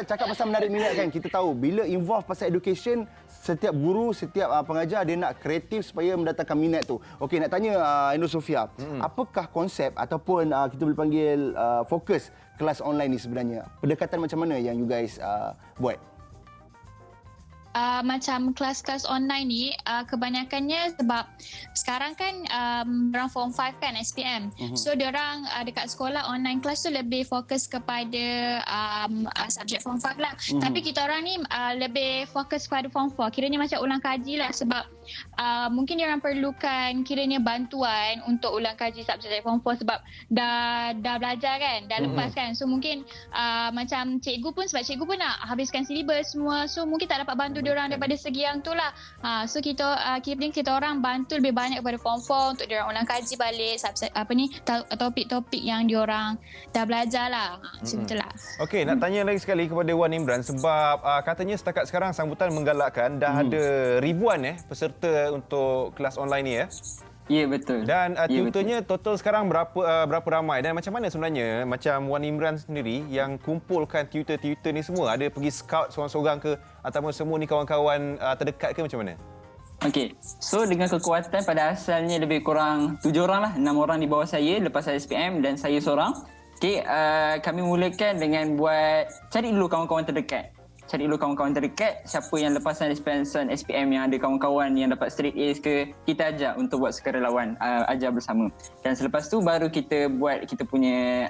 B: Cakap pasal menarik minat kan. Kita tahu bila involve pasal education, setiap guru, setiap pengajar dia nak kreatif supaya mendatangkan minat tu. Okey, nak tanya Ainul Sofia, apakah konsep ataupun kita boleh panggil fokus kelas online ni sebenarnya? Pendekatan macam mana yang you guys buat?
J: Macam kelas-kelas online ni kebanyakannya sebab sekarang kan orang form 5 kan SPM. So diorang dekat sekolah online kelas tu lebih fokus kepada subjek form 5 lah. Tapi kita orang ni lebih fokus kepada form 4. Kiranya macam ulang kaji lah sebab mungkin diorang perlukan kiranya bantuan untuk ulang kaji subjek form 4 sebab dah belajar kan, dah lepas kan. So mungkin macam cikgu pun sebab cikgu pun nak habiskan silibus semua. So mungkin tak dapat bantu diorang daripada segi yang tu lah. So kita orang bantu lebih banyak kepada form 4 untuk diorang ulang kaji balik topik-topik yang diorang dah belajar lah. Macam itulah.
C: Okey, nak tanya lagi sekali kepada Wan Imran sebab katanya setakat sekarang sambutan menggalakkan dah ada ribuan peserta untuk kelas online ni ya.
F: Ya, betul.
C: Dan tutornya total sekarang berapa ramai dan macam mana sebenarnya macam Wan Imran sendiri yang kumpulkan tutor-tutor ni semua? Ada pergi scout seorang-seorang ke ataupun semua ni kawan-kawan terdekat ke macam mana?
F: Okey, so dengan kekuatan pada asalnya lebih kurang 7 orang lah, 6 orang di bawah saya lepas saya SPM dan saya seorang. Okey, kami mulakan dengan cari dulu kawan-kawan terdekat. Siapa yang lepasan dispensan SPM yang ada kawan-kawan yang dapat straight A's ke, kita ajak untuk buat sukarelawan, ajar bersama. Dan selepas tu baru kita buat kita punya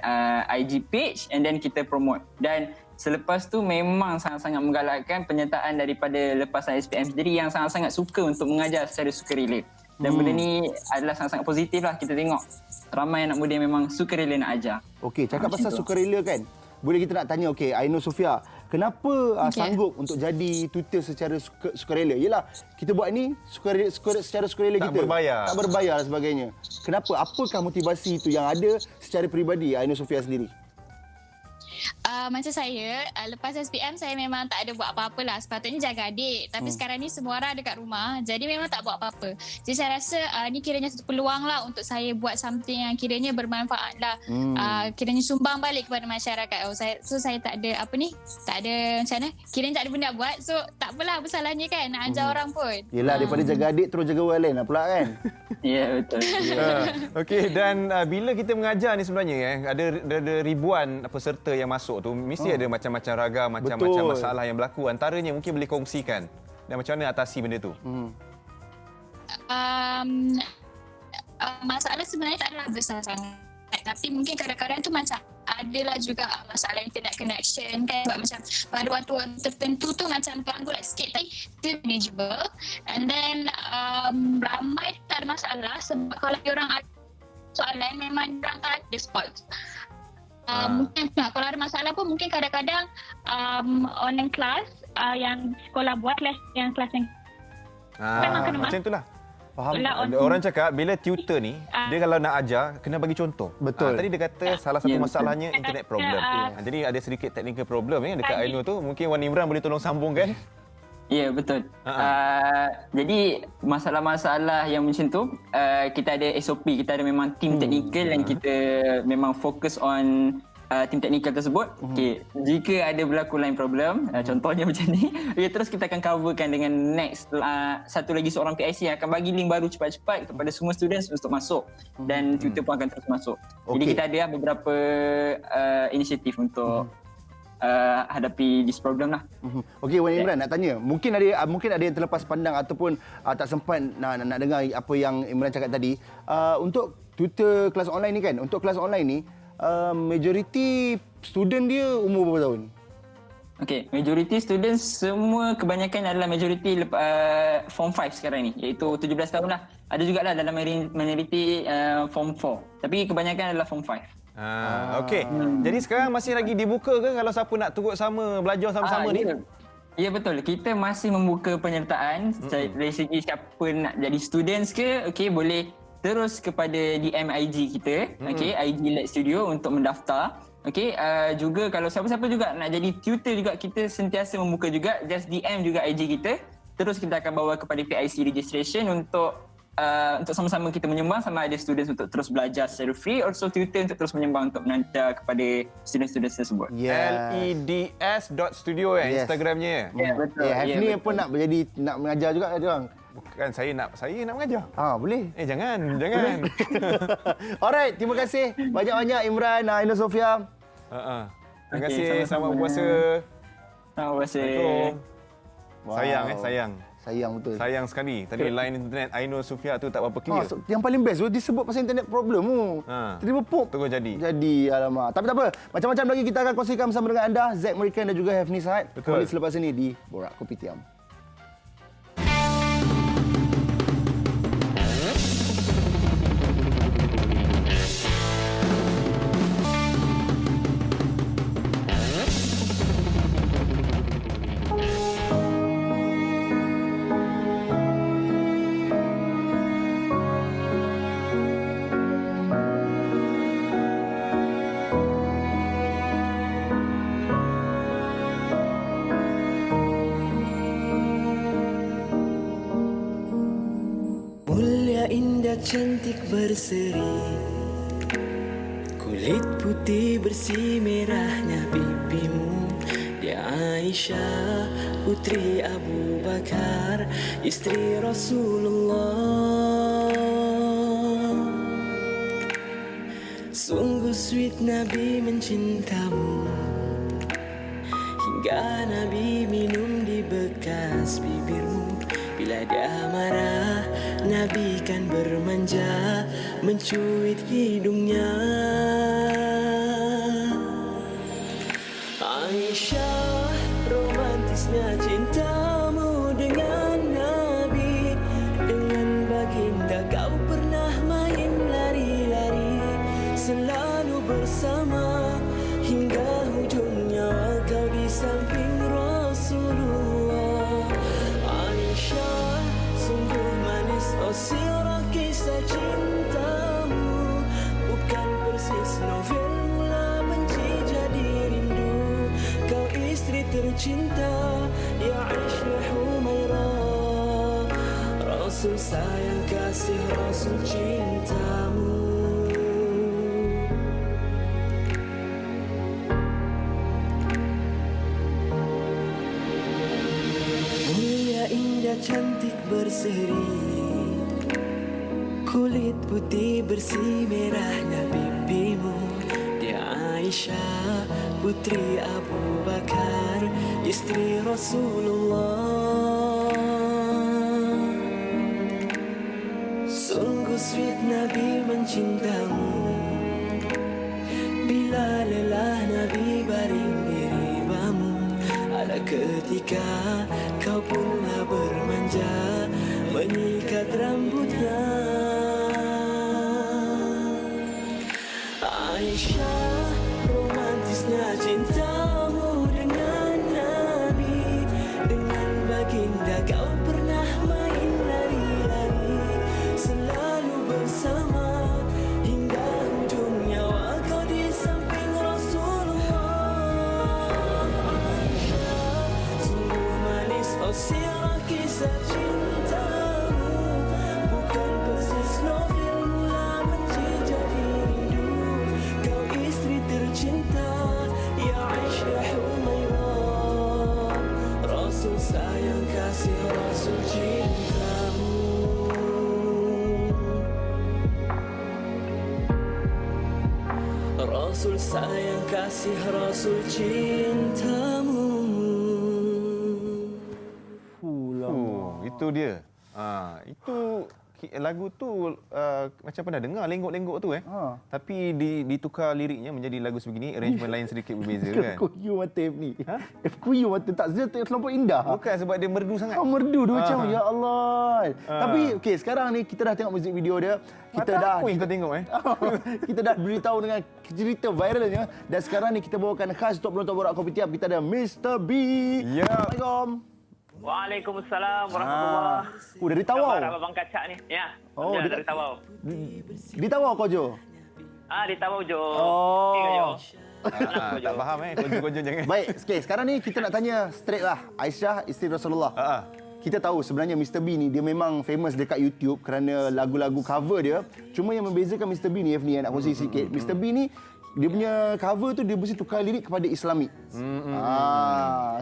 F: IG page and then kita promote. Dan selepas tu memang sangat-sangat menggalakkan penyertaan daripada lepasan SPM sendiri yang sangat-sangat suka untuk mengajar secara sukarela. Dan benda ni adalah sangat-sangat positif lah, kita tengok ramai anak muda yang memang sukarela nak ajar.
B: Okey, cakap pasal sukarela kan, boleh kita nak tanya, Aino Sofia, kenapa sanggup untuk jadi tutor secara sukarela? Yelah, kita buat ni secara sukarela kita. Tak berbayar dan sebagainya. Kenapa? Apakah motivasi itu yang ada secara peribadi Aino Sofia sendiri?
J: Macam saya, lepas SPM saya memang tak ada buat apa-apa lah. Sepatutnya jaga adik. Tapi sekarang ni semua orang dekat rumah. Jadi memang tak buat apa-apa. Jadi saya rasa ni kiranya satu peluang lah untuk saya buat something yang kiranya bermanfaat lah. Kiranya sumbang balik kepada masyarakat. Saya tak ada tak ada macam mana. Kiranya tak ada benda nak buat. So tak apalah bersalahnya kan nak ajar orang pun.
B: Yelah, daripada jaga adik terus jaga orang lain lah pula kan.
F: Ya, betul.
C: Okey, dan bila kita mengajar ni sebenarnya ada ribuan peserta yang masuk tu, mesti ada macam-macam ragam, macam-macam masalah yang berlaku. Antaranya mungkin boleh kongsikan dan macam mana atasi benda tu?
J: Masalah sebenarnya tak adalah besar sangat. Tapi mungkin kadang-kadang tu macam adalah juga masalah internet connection kan. Sebab macam pada waktu-waktu tertentu tu macam ganggu lah sikit tapi still manageable. And then ramai tak ada masalah sebab kalau diorang ada soalan memang diorang tak ada spot. Mungkin kalau ada masalah pun mungkin kadang-kadang online class yang sekolah buat kelas yang memang kena
C: macam itulah. Faham.
J: Itulah
C: Orang cakap bila tutor ni dia kalau nak ajar kena bagi contoh.
B: Betul.
C: Tadi dia kata salah satu masalahnya internet problem. Jadi ada sedikit technical problem dekat Aino tu. Mungkin Wan Imran boleh tolong sambungkan.
F: Ya, betul. Jadi masalah-masalah yang macam tu kita ada SOP, kita ada memang tim teknikal dan kita memang fokus on tim teknikal tersebut. Okay. Jika ada berlaku lain problem, contohnya macam ni, terus kita akan coverkan dengan next satu lagi seorang PIC yang akan bagi link baru cepat-cepat kepada semua students untuk masuk dan tutor pun akan terus masuk. Jadi kita ada beberapa inisiatif untuk hadapi this problem lah.
B: Okey, Wan Imran nak tanya, mungkin ada yang terlepas pandang ataupun tak sempat nak dengar apa yang Imran cakap tadi. Untuk tutor kelas online ni kan, untuk kelas online ni majoriti student dia umur berapa tahun?
F: Okey, majoriti student semua kebanyakan adalah majoriti form 5 sekarang ni, iaitu 17 tahun lah. Ada jugalah dalam minoriti form 4, tapi kebanyakan adalah form 5.
C: Okey. Jadi sekarang masih lagi dibuka ke kalau siapa nak turut sama belajar sama-sama ni?
F: Ya, betul. Kita masih membuka penyertaan dari segi siapa nak jadi students ke, boleh terus kepada DM IG kita, IG Let Studio untuk mendaftar. Juga kalau siapa-siapa juga nak jadi tutor juga, kita sentiasa membuka juga, just DM juga IG kita. Terus kita akan bawa kepada PIC registration untuk sama-sama kita menyumbang sama ada students untuk terus belajar secara free, also tutor untuk terus menyumbang untuk menantar kepada student-student tersebut.
C: LEDS.studio Instagramnya.
F: Ya, betul.
B: Hafni pun nak mengajar juga dia orang.
C: Bukan saya nak mengajar.
B: Boleh.
C: Jangan.
B: Alright, terima kasih banyak-banyak Imran, Aino Sofia.
C: Terima kasih, selamat berpuasa.
F: Selamat berpuasa.
C: Sayang.
B: Sayang betul.
C: Sayang sekali. Tadi line internet Aino Sofia tu tak berapa clear.
B: Yang paling best tu disebut pasal internet problem tu. Tiba-tiba pop.
C: Terus jadi.
B: Alamak. Tapi tak apa. Macam-macam lagi kita akan kongsikan bersama dengan anda, Zack Merican dan juga Hafni Saad. Kembali selepas ini di Borak Kopitiam.
D: cantik berseri, kulit putih bersih merahnya pipimu. Dia Aisyah putri Abu Bakar, istri Rasulullah. Sungguh sweet Nabi mencintamu, hingga Nabi minum di bekas bibirmu. Bila dia marah, Nabi kan bermanja, mencuit hidungnya. Aisyah, romantisnya cintamu dengan Nabi. Dengan baginda kau pernah main lari-lari, selalu bersama, hingga hujung nyawa kau di samping Rasulullah. Aisyah, sungguh manis sirah kisah cintamu, bukan persis novel mula benci jadi rindu. Kau istri tercinta, ya Aisyah Humairah. Rasul sayang kasih, Rasul cintamu. Mulia indah cantik berseri, kulit putih bersih merahnya pipimu. Dia Aisyah putri Abu Bakar, istri Rasulullah. Sungguh sweet Nabi mencintamu, bila lelah Nabi baring di ribamu. Ada ketika kau pula bermanja, menyikat rambutnya. Aisyah, romantisnya cintamu dengan Nabi. Dengan baginda kau pernah main lari-lari, selalu bersama, hingga hujung nyawa kau di samping Rasulullah. Aisyah, sungguh manis sirah kisah cintamu, bukan persis novel mula benci jadi rindu. Kau istri tercinta, ya Aisyah Humairah. Rasul sayang kasih, Rasul cintamu. Rasul sayang kasih, Rasul cintamu.
C: Itu dia. Itu lagu tu macam pernah dengar lenggok-lenggok tu Tapi ditukar liriknya menjadi lagu sebegini, arrangement lain sedikit berbeza kan.
B: Kuyu mata ni. Kuyu mata tak terlampau indah.
C: Bukan sebab dia merdu sangat.
B: Merdu dia macam ya Allah. Tapi okey, sekarang ni kita dah tengok muzik video dia.
C: Kita tengok
B: kita dah beritahu dengan cerita viralnya, dan sekarang ni kita bawakan khas untuk penonton Borak Kopi Tiap. Kita ada Mr. B.
C: Ya.
B: Assalamualaikum.
K: Waalaikumsalam warahmatullahi.
B: Dari Tawau.
K: Khabar Abang Kacak ni. Ya.
B: Oh,
K: dari Tawau.
B: Di Tawau kau Jo?
K: Di Tawau Jo.
B: Oh.
C: Tak faham Konjo-konjo jangan.
B: Baik, okay, sekarang ni kita nak tanya straight lah. Aisyah, isteri Rasulullah. Kita tahu sebenarnya Mr. B ni dia memang famous dekat YouTube kerana lagu-lagu cover dia. Cuma yang membezakan Mr. B ni, F ni nak kongsi sikit. Mr. B ni dia punya cover tu dia mesti tukar lirik kepada Islamik.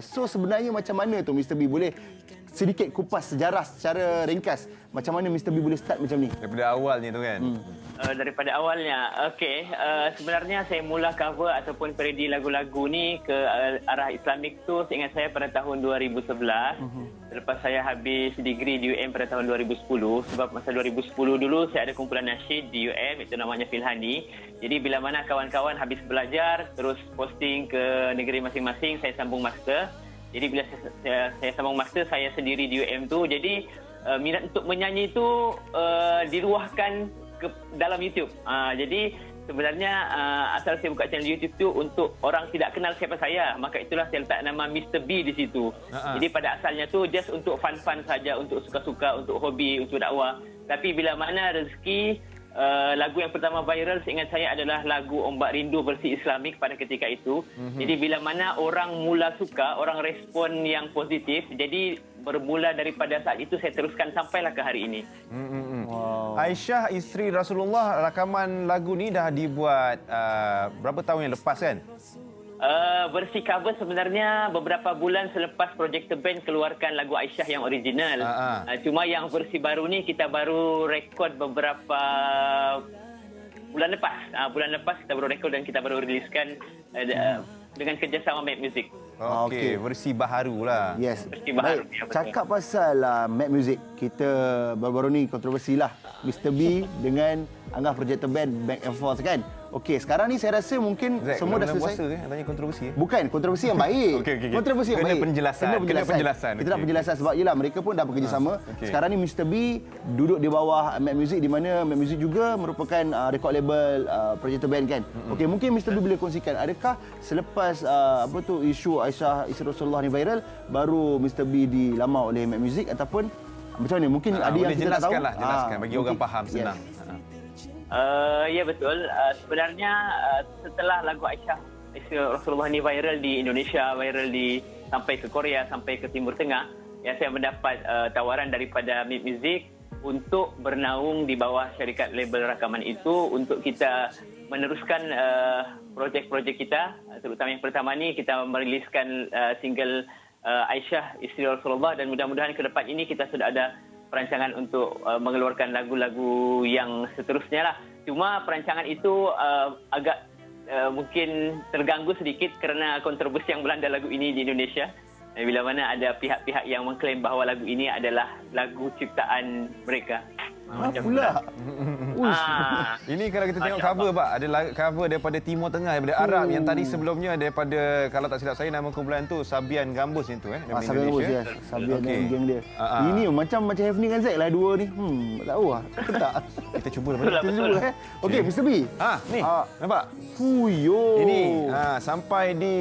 B: So sebenarnya macam mana tu Mr. B? Boleh sedikit kupas sejarah secara ringkas macam mana Mr. B boleh start macam ni?
C: Daripada awalnya tu kan.
K: Daripada awalnya. Okey, sebenarnya saya mula cover ataupun parodi lagu-lagu ni ke arah Islamik tu seingat saya pada tahun 2011. Selepas saya habis degree di UM pada tahun 2010. Sebab masa 2010 dulu saya ada kumpulan nasyid di UM, itu namanya Filhani. Jadi bila mana kawan-kawan habis belajar terus posting ke negeri masing-masing, saya sambung master. Jadi bila saya sambung master, saya sendiri di UM tu. Jadi minat untuk menyanyi itu diluahkan ke dalam YouTube. Jadi sebenarnya asal saya buka channel YouTube tu untuk orang tidak kenal siapa saya, maka itulah saya letak nama Mr. B di situ. Jadi pada asalnya tu just untuk fun-fun saja, untuk suka-suka, untuk hobi, untuk dakwah. Tapi bila mana rezeki, lagu yang pertama viral seingat saya adalah lagu Ombak Rindu versi Islamik pada ketika itu. Jadi bila mana orang mula suka, orang respon yang positif, jadi bermula daripada saat itu saya teruskan sampailah ke hari ini.
B: Wow.
C: Aisyah, isteri Rasulullah, rakaman lagu ni dah dibuat berapa tahun yang lepas kan?
K: Versi cover sebenarnya beberapa bulan selepas Projector Band keluarkan lagu Aisyah yang original. Cuma yang versi baru ni kita baru rekod beberapa bulan lepas. Bulan lepas kita baru rekod dan kita baru riliskan dengan kerjasama Map Music.
C: Okey, versi baharu lah.
B: Yes.
K: Versi baharu.
B: Baik, cakap pasal Map Music, kita baru-baru ni kontroversi lah. Mr. B dengan Angah Projector Band back and forth kan. Okey, sekarang ni saya rasa mungkin
C: Zack,
B: semua dah selesai.
C: Puasa ke? Tanya kontroversi.
B: Bukan, kontroversi yang baik.
C: Okey.
B: Kontroversi yang
C: Kena
B: baik.
C: penjelasan. Kena penjelasan.
B: Kita nak penjelasan sebab yelah mereka pun dah bekerjasama. Sekarang ni Mr. B duduk di bawah Map Music di mana Map Music juga merupakan record label Projector Band kan. Okey, mungkin Mr. B boleh kongsikan adakah selepas isu Aisyah isteri Rasulullah ni viral baru Mr. B dilamar oleh Map Music ataupun macam mana? Mungkin ada yang kita tak tahu.
C: Jelaskan bagi orang faham senang.
K: Ya betul. Sebenarnya setelah lagu Aisyah isteri Rasulullah ni viral di Indonesia, viral sampai ke Korea, sampai ke Timur Tengah, ya saya mendapat tawaran daripada Map Music untuk bernaung di bawah syarikat label rakaman itu untuk kita meneruskan projek-projek kita. Terutama yang pertama ni kita meriliskan single Aisyah isteri Rasulullah dan mudah-mudahan ke depan ini kita sudah ada perancangan untuk mengeluarkan lagu-lagu yang seterusnya lah. Cuma perancangan itu agak mungkin terganggu sedikit kerana kontroversi yang melanda lagu ini di Indonesia. Bila mana ada pihak-pihak yang mengklaim bahawa lagu ini adalah lagu ciptaan mereka.
B: Pula.
C: Ini kalau kita tengok cover Pak, ada cover daripada Timur Tengah, daripada Arab. Yang tadi sebelumnya daripada, kalau tak silap saya, nama kumpulan tu Sabian Gambus itu
B: Sabian Gambus, ya. Sabian dan geng dia. Ini macam Hefni dengan Zack lah dua ni. Tak tahu lah. Tak.
C: Kita cuba lah.
B: Kita cuba Okey, Mr. B.
C: Ni. Nampak?
B: Fuyo.
C: Ini sampai di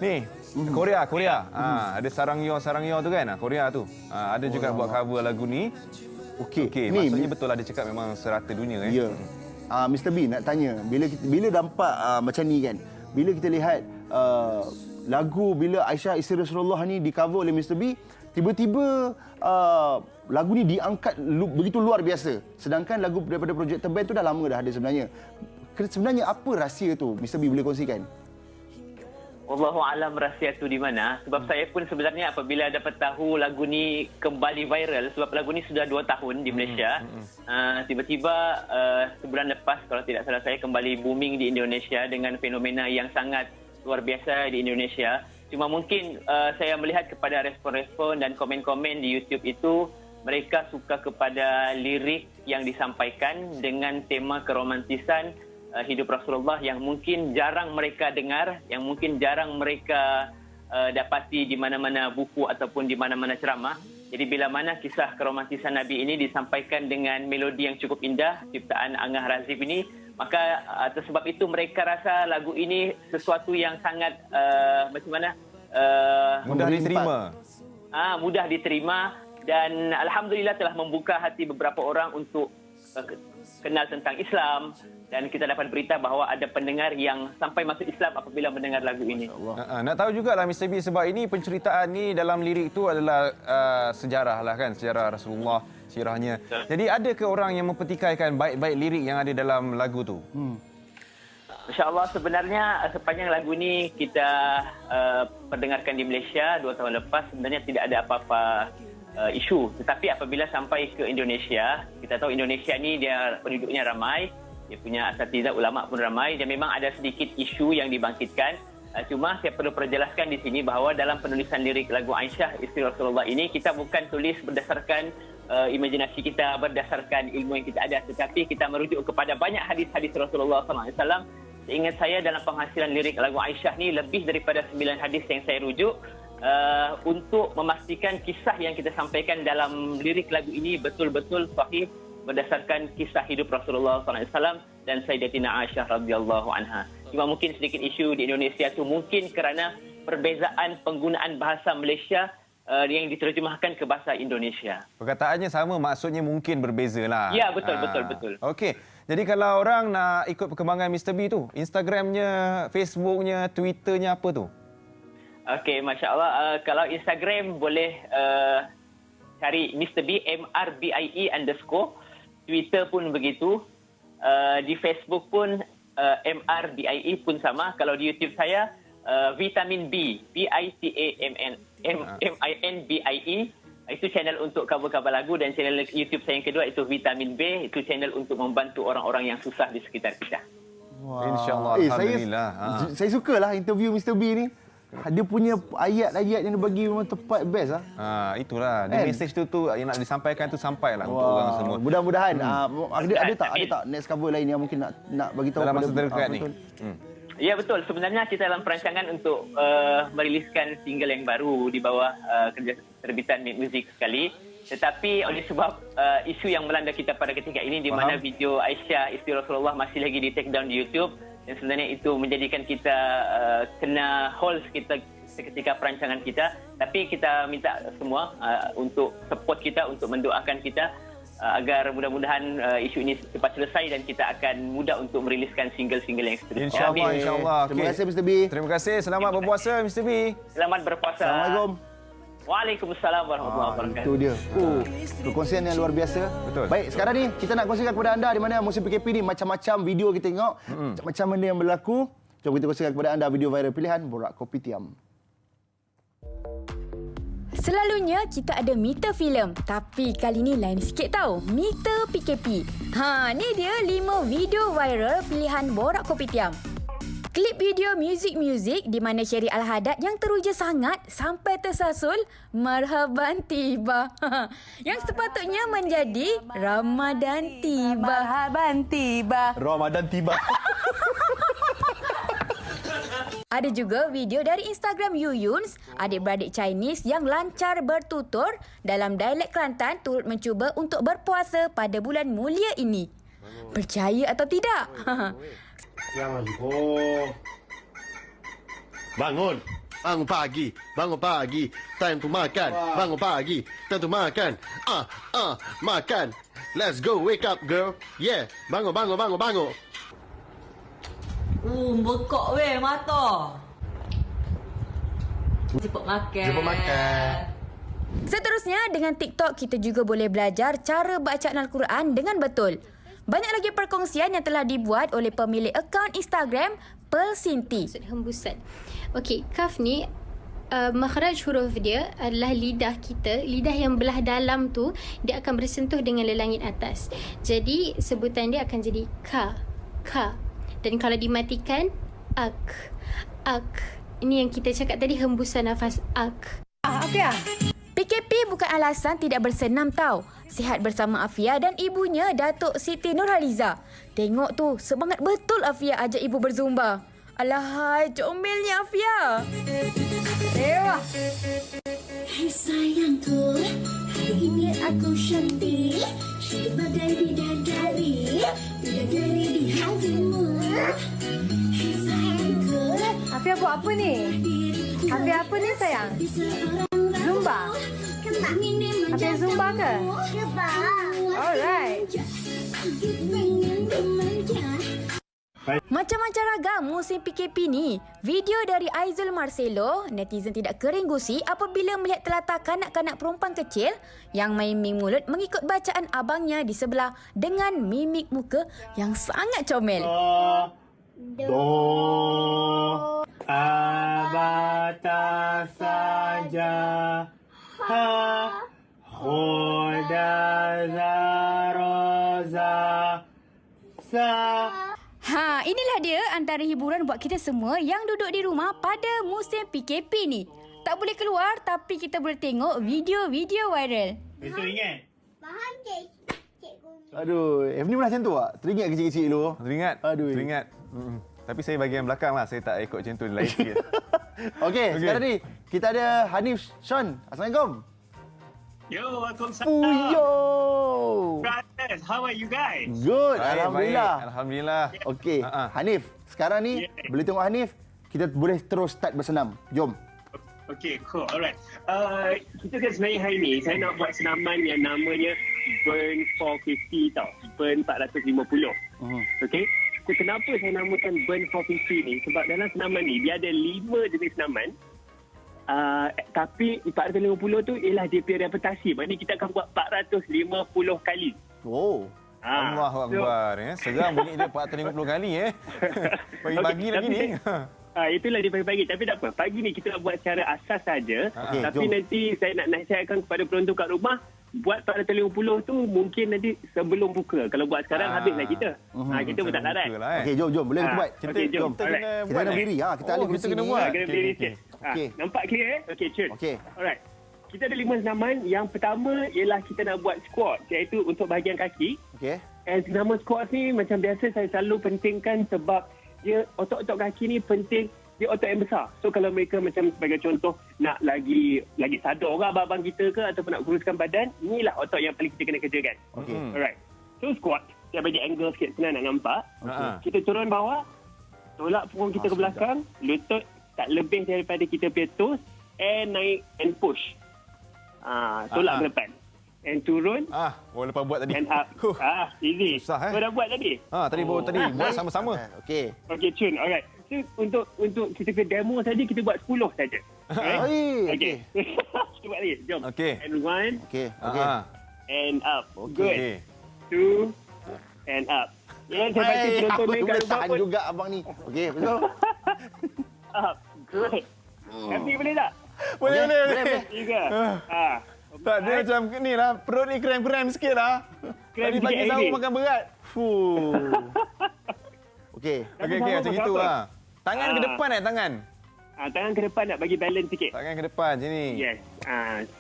C: ni Korea. Ada Sarangyo tu kan? Korea tu. Ada juga buat cover lagu ni. Okey, maksudnya betul lah dia cakap memang serata dunia kan?
B: Ya. Mr. B nak tanya, bila nampak macam ni kan, bila kita lihat lagu bila Aisyah isteri Rasulullah ni di cover oleh Mr. B, tiba-tiba lagu ni diangkat begitu luar biasa. Sedangkan lagu daripada Projector Band tu dah lama dah ada sebenarnya. Sebenarnya apa rahsia tu Mr. B boleh kongsikan?
K: Wallahu alam rahsia tu di mana. Sebab saya pun sebenarnya apabila dapat tahu lagu ni kembali viral, sebab lagu ni sudah 2 tahun di Malaysia, tiba-tiba sebulan lepas kalau tidak salah saya kembali booming di Indonesia dengan fenomena yang sangat luar biasa di Indonesia. Cuma mungkin saya melihat kepada respon-respon dan komen-komen di YouTube itu, mereka suka kepada lirik yang disampaikan dengan tema keromantisan hidup Rasulullah yang mungkin jarang mereka dengar, yang mungkin jarang mereka dapati di mana-mana buku ataupun di mana-mana ceramah. Jadi bila mana kisah keromantisan Nabi ini disampaikan dengan melodi yang cukup indah, ciptaan Angah Razif ini, maka atas sebab itu mereka rasa lagu ini sesuatu yang sangat macam mana?
C: Mudah diterima.
K: Mudah diterima dan alhamdulillah telah membuka hati beberapa orang untuk kenal tentang Islam. Dan kita dapat berita bahawa ada pendengar yang sampai masuk Islam apabila mendengar lagu ini.
C: Nak tahu jugalah Mr. B, sebab ini penceritaan ni dalam lirik tu adalah sejarah lah kan, sejarah Rasulullah, sirahnya. Jadi ada ke orang yang mempertikaikan baik-baik lirik yang ada dalam lagu tu?
K: InsyaAllah sebenarnya sepanjang lagu ni kita perdengarkan di Malaysia 2 tahun lepas, sebenarnya tidak ada apa-apa isu. Tetapi apabila sampai ke Indonesia, kita tahu Indonesia ni dia penduduknya ramai, dia punya asatizah ulama pun ramai dan memang ada sedikit isu yang dibangkitkan. Cuma saya perlu perjelaskan di sini bahawa dalam penulisan lirik lagu Aisyah isteri Rasulullah ini, kita bukan tulis berdasarkan imajinasi kita, berdasarkan ilmu yang kita ada, tetapi kita merujuk kepada banyak hadis-hadis Rasulullah SAW. Seingat saya dalam penghasilan lirik lagu Aisyah ni lebih daripada 9 hadis yang saya rujuk untuk memastikan kisah yang kita sampaikan dalam lirik lagu ini betul-betul sahih berdasarkan kisah hidup Rasulullah SAW dan Sayyidatina Aisyah radhiyallahu anha. Cuma mungkin sedikit isu di Indonesia tu mungkin kerana perbezaan penggunaan bahasa Malaysia yang diterjemahkan ke bahasa Indonesia.
C: Perkataannya sama, maksudnya mungkin berbeza lah.
K: Ya, betul.
C: Okey. Jadi kalau orang nak ikut perkembangan Mr. B tu, Instagramnya, Facebooknya, Twitternya apa tu?
K: Okey, Masya Allah. Kalau Instagram boleh cari Mr. B, MRBIE_. Twitter pun begitu. Di Facebook pun MRBIE pun sama. Kalau di YouTube saya Vitamin B, BICAMINBIE. Itu channel untuk cover-cover lagu, dan channel YouTube saya yang kedua itu Vitamin B, itu channel untuk membantu orang-orang yang susah di sekitar kita.
C: InsyaAllah, Alhamdulillah.
B: Saya sukalah interview Mr. B ni. Dia punya ayat-ayat yang dia bagi memang tepat, best lah.
C: Itulah. Dia message tu yang nak disampaikan tu sampailah untuk orang semua.
B: Mudah-mudahan ada tak next cover lain yang mungkin nak bagi tahu
C: dalam masa terdekat ni.
K: Ya, betul. Sebenarnya kita dalam perancangan untuk meriliskan single yang baru di bawah kerja terbitan Made Music sekali. Tetapi oleh sebab isu yang melanda kita pada ketika ini, di mana video Aisyah isteri Rasulullah masih lagi di take down di YouTube, dan sebenarnya itu menjadikan kita kena hold kita ketika perancangan kita. Tapi kita minta semua untuk support kita, untuk mendoakan kita agar mudah-mudahan isu ini cepat selesai dan kita akan mudah untuk meriliskan single-single yang seterusnya.
C: InsyaAllah.
B: Terima kasih Mr. B.
C: Terima kasih. Selamat berpuasa Mr. B.
K: Selamat berpuasa.
B: Assalamualaikum.
K: Waalaikumsalam warahmatullahi wabarakatuh.
B: Itu dia. Perkongsian yang luar biasa.
C: Betul.
B: Baik, sekarang ni kita nak kongsikan kepada anda di mana musim PKP ni macam-macam video kita tengok, macam benda yang berlaku. Jom kita kongsikan kepada anda video viral pilihan Borak Kopitiam.
L: Selalunya kita ada meter filem, tapi kali ni lain sikit tau. Meter PKP. Ni dia 5 video viral pilihan Borak Kopitiam. Klip video muzik di mana Sherry Al-Haddad yang teruja sangat sampai tersasul marhaban tiba. Yang sepatutnya menjadi Ramadan tiba.
M: Marhaban tiba.
B: Ramadan tiba.
L: Ada juga video dari Instagram Yuyuns, adik-beradik Chinese yang lancar bertutur dalam dialek Kelantan turut mencuba untuk berpuasa pada bulan mulia ini. Percaya atau tidak?
N: Bangun pagi, time to makan. Bangun pagi, time to makan. Makan. Let's go, wake up girl. Yeah, bangun.
M: Bekok weh mata. Cepat makan.
L: Seterusnya, dengan TikTok kita juga boleh belajar cara bacaan Al-Quran dengan betul. Banyak lagi perkongsian yang telah dibuat oleh pemilik akaun Instagram Pearl Sinti.
O: Hembusan. Okey, kaf ni makhraj huruf dia adalah lidah kita. Lidah yang belah dalam tu dia akan bersentuh dengan lelangit atas. Jadi sebutan dia akan jadi ka. Dan kalau dimatikan ak. Ini yang kita cakap tadi, hembusan nafas ak.
L: Afia. PKP bukan alasan tidak bersenam tau. Sihat bersama Afia dan ibunya Datuk Siti Nurhaliza. Tengok tu, semangat betul Afia ajak ibu berzumba. Alahai, comelnya Afia.
M: Ewa.
P: Hai sayangku, hari ini aku cantik sebagai bidadari di hatimu. Hai sayangku.
M: Afia buat apa ni? Afia apa ni sayang? Zumba? Afia Zumba ke? Alright.
L: Macam-macam ragam musim PKP ni. Video dari Aizul Marcelo, netizen tidak kering gusi apabila melihat telatak kanak-kanak perempuan kecil yang main-main mulut mengikut bacaan abangnya di sebelah dengan mimik muka yang sangat comel.
Q: Do abata saja ha khoda zaroza sa.
L: Inilah dia antara hiburan buat kita semua yang duduk di rumah pada musim PKP ni. Tak boleh keluar tapi kita boleh tengok video-video viral.
Q: Besok ingat?
P: Faham cikgu.
B: Aduh, ni pernah macam tu tak? Teringat kecil-kecil dulu?
C: Teringat. Tapi saya bagian belakang lah. Saya tak ikut macam tu, lain sikit.
B: Okey, sekarang ni kita ada Hanif Sean. Assalamualaikum.
Q: Yo, Waalaikumsalam.
B: Puyo.
Q: Brothers, how are you guys?
B: Good,
C: Baik,
B: Alhamdulillah.
C: Alhamdulillah.
B: Okey, Hanif, sekarang ni boleh tengok Hanif, kita boleh terus start bersenam. Jom.
Q: Okay, cool. Alright. Kita kan sebenarnya hari ni, saya nak buat senaman yang namanya Burn 450 tau. Burn 450. Okay. So, kenapa saya namakan Burn 450 ni? Sebab dalam senaman ni, dia ada 5 jenis senaman. Tapi 450 tu ialah dia punya repetasi. Maknanya kita akan buat 450 kali.
B: Oh.
C: Allahu Akbar. Seram bunyi dia 450 kali. Pagi-pagi lagi ni.
Q: Itulah dia pagi-pagi. Tapi tak apa. Pagi ni kita nak buat secara asas saja. Tapi nanti saya nak nasihatkan kepada penonton kat rumah, buat 450 tu mungkin nanti sebelum buka. Kalau buat sekarang habislah kita. Kita pun tak larat.
B: Okey, jom. Boleh kita buat.
Q: Jom.
B: Kita kena berdiri. Kita alih kursi
C: kena
B: ni.
C: buat.
Q: Kena berdiri sikit. Nampak clear? Okey, Chun. Alright. Kita ada 5 senaman. Yang pertama ialah kita nak buat squat, iaitu untuk bahagian kaki.
B: Okey.
Q: And senaman squat ni macam biasa saya selalu pentingkan sebab dia otot-otot kaki ni penting, dia otot yang besar. So kalau mereka macam sebagai contoh nak lagi sadar orang abang kita ke ataupun nak kuruskan badan, inilah otot yang paling kita kena kerjakan.
B: Okey.
Q: Alright. So squat, saya bagi angle sikit senang nak nampak. Kita turun bawah, tolak punggung kita ke belakang, lutut tak lebih daripada kita punya toes, and naik and push. Tolak ke depan. And turun.
C: Lepas buat tadi.
Q: And up. Easy.
C: Susah
Q: Kau dah buat tadi?
C: Tadi buat sama-sama.
B: Okey.
Q: Okey, Chun. Alright. So, untuk kita ke demo saja kita buat 10 saja. Okey. Kita buat lagi. Jom.
C: Okey.
Q: And 1.
B: Okey.
Q: And up.
C: Good.
Q: 2. And up. Yang saya baca penonton main kat rumah pun.
B: Juga abang ni. Okey, betul.
Q: Up. Good. Happy boleh tak?
C: Boleh.
Q: 3.
C: Tak, dia macam ni lah. Perut ni krem-krem sikit lah. Tadi pagi sahur makan berat.
B: Okey.
C: Okey, macam itu lah. Tangan ke depan tangan?
Q: Tangan ke depan nak bagi balance sikit.
C: Tangan ke depan sini.
Q: Yes.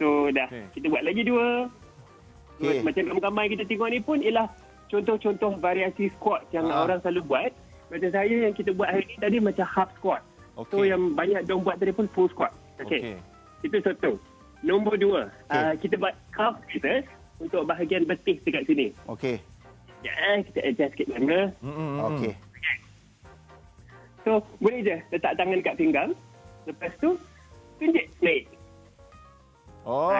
Q: So dah. Kita buat lagi 2. Macam ramai-ramai kita tengok ni pun ialah contoh-contoh variasi squat yang orang selalu buat. Macam saya yang kita buat hari ni tadi macam half squat. So yang banyak diorang buat tadi pun full squat. Okey. Itu satu. Nombor 2, kita buat calf raises untuk bahagian betis dekat sini.
B: Okey.
Q: Kita adjust sikit mana.
B: Okey.
Q: So, boleh je letak tangan kat pinggang. Lepas tu, tunjuk naik.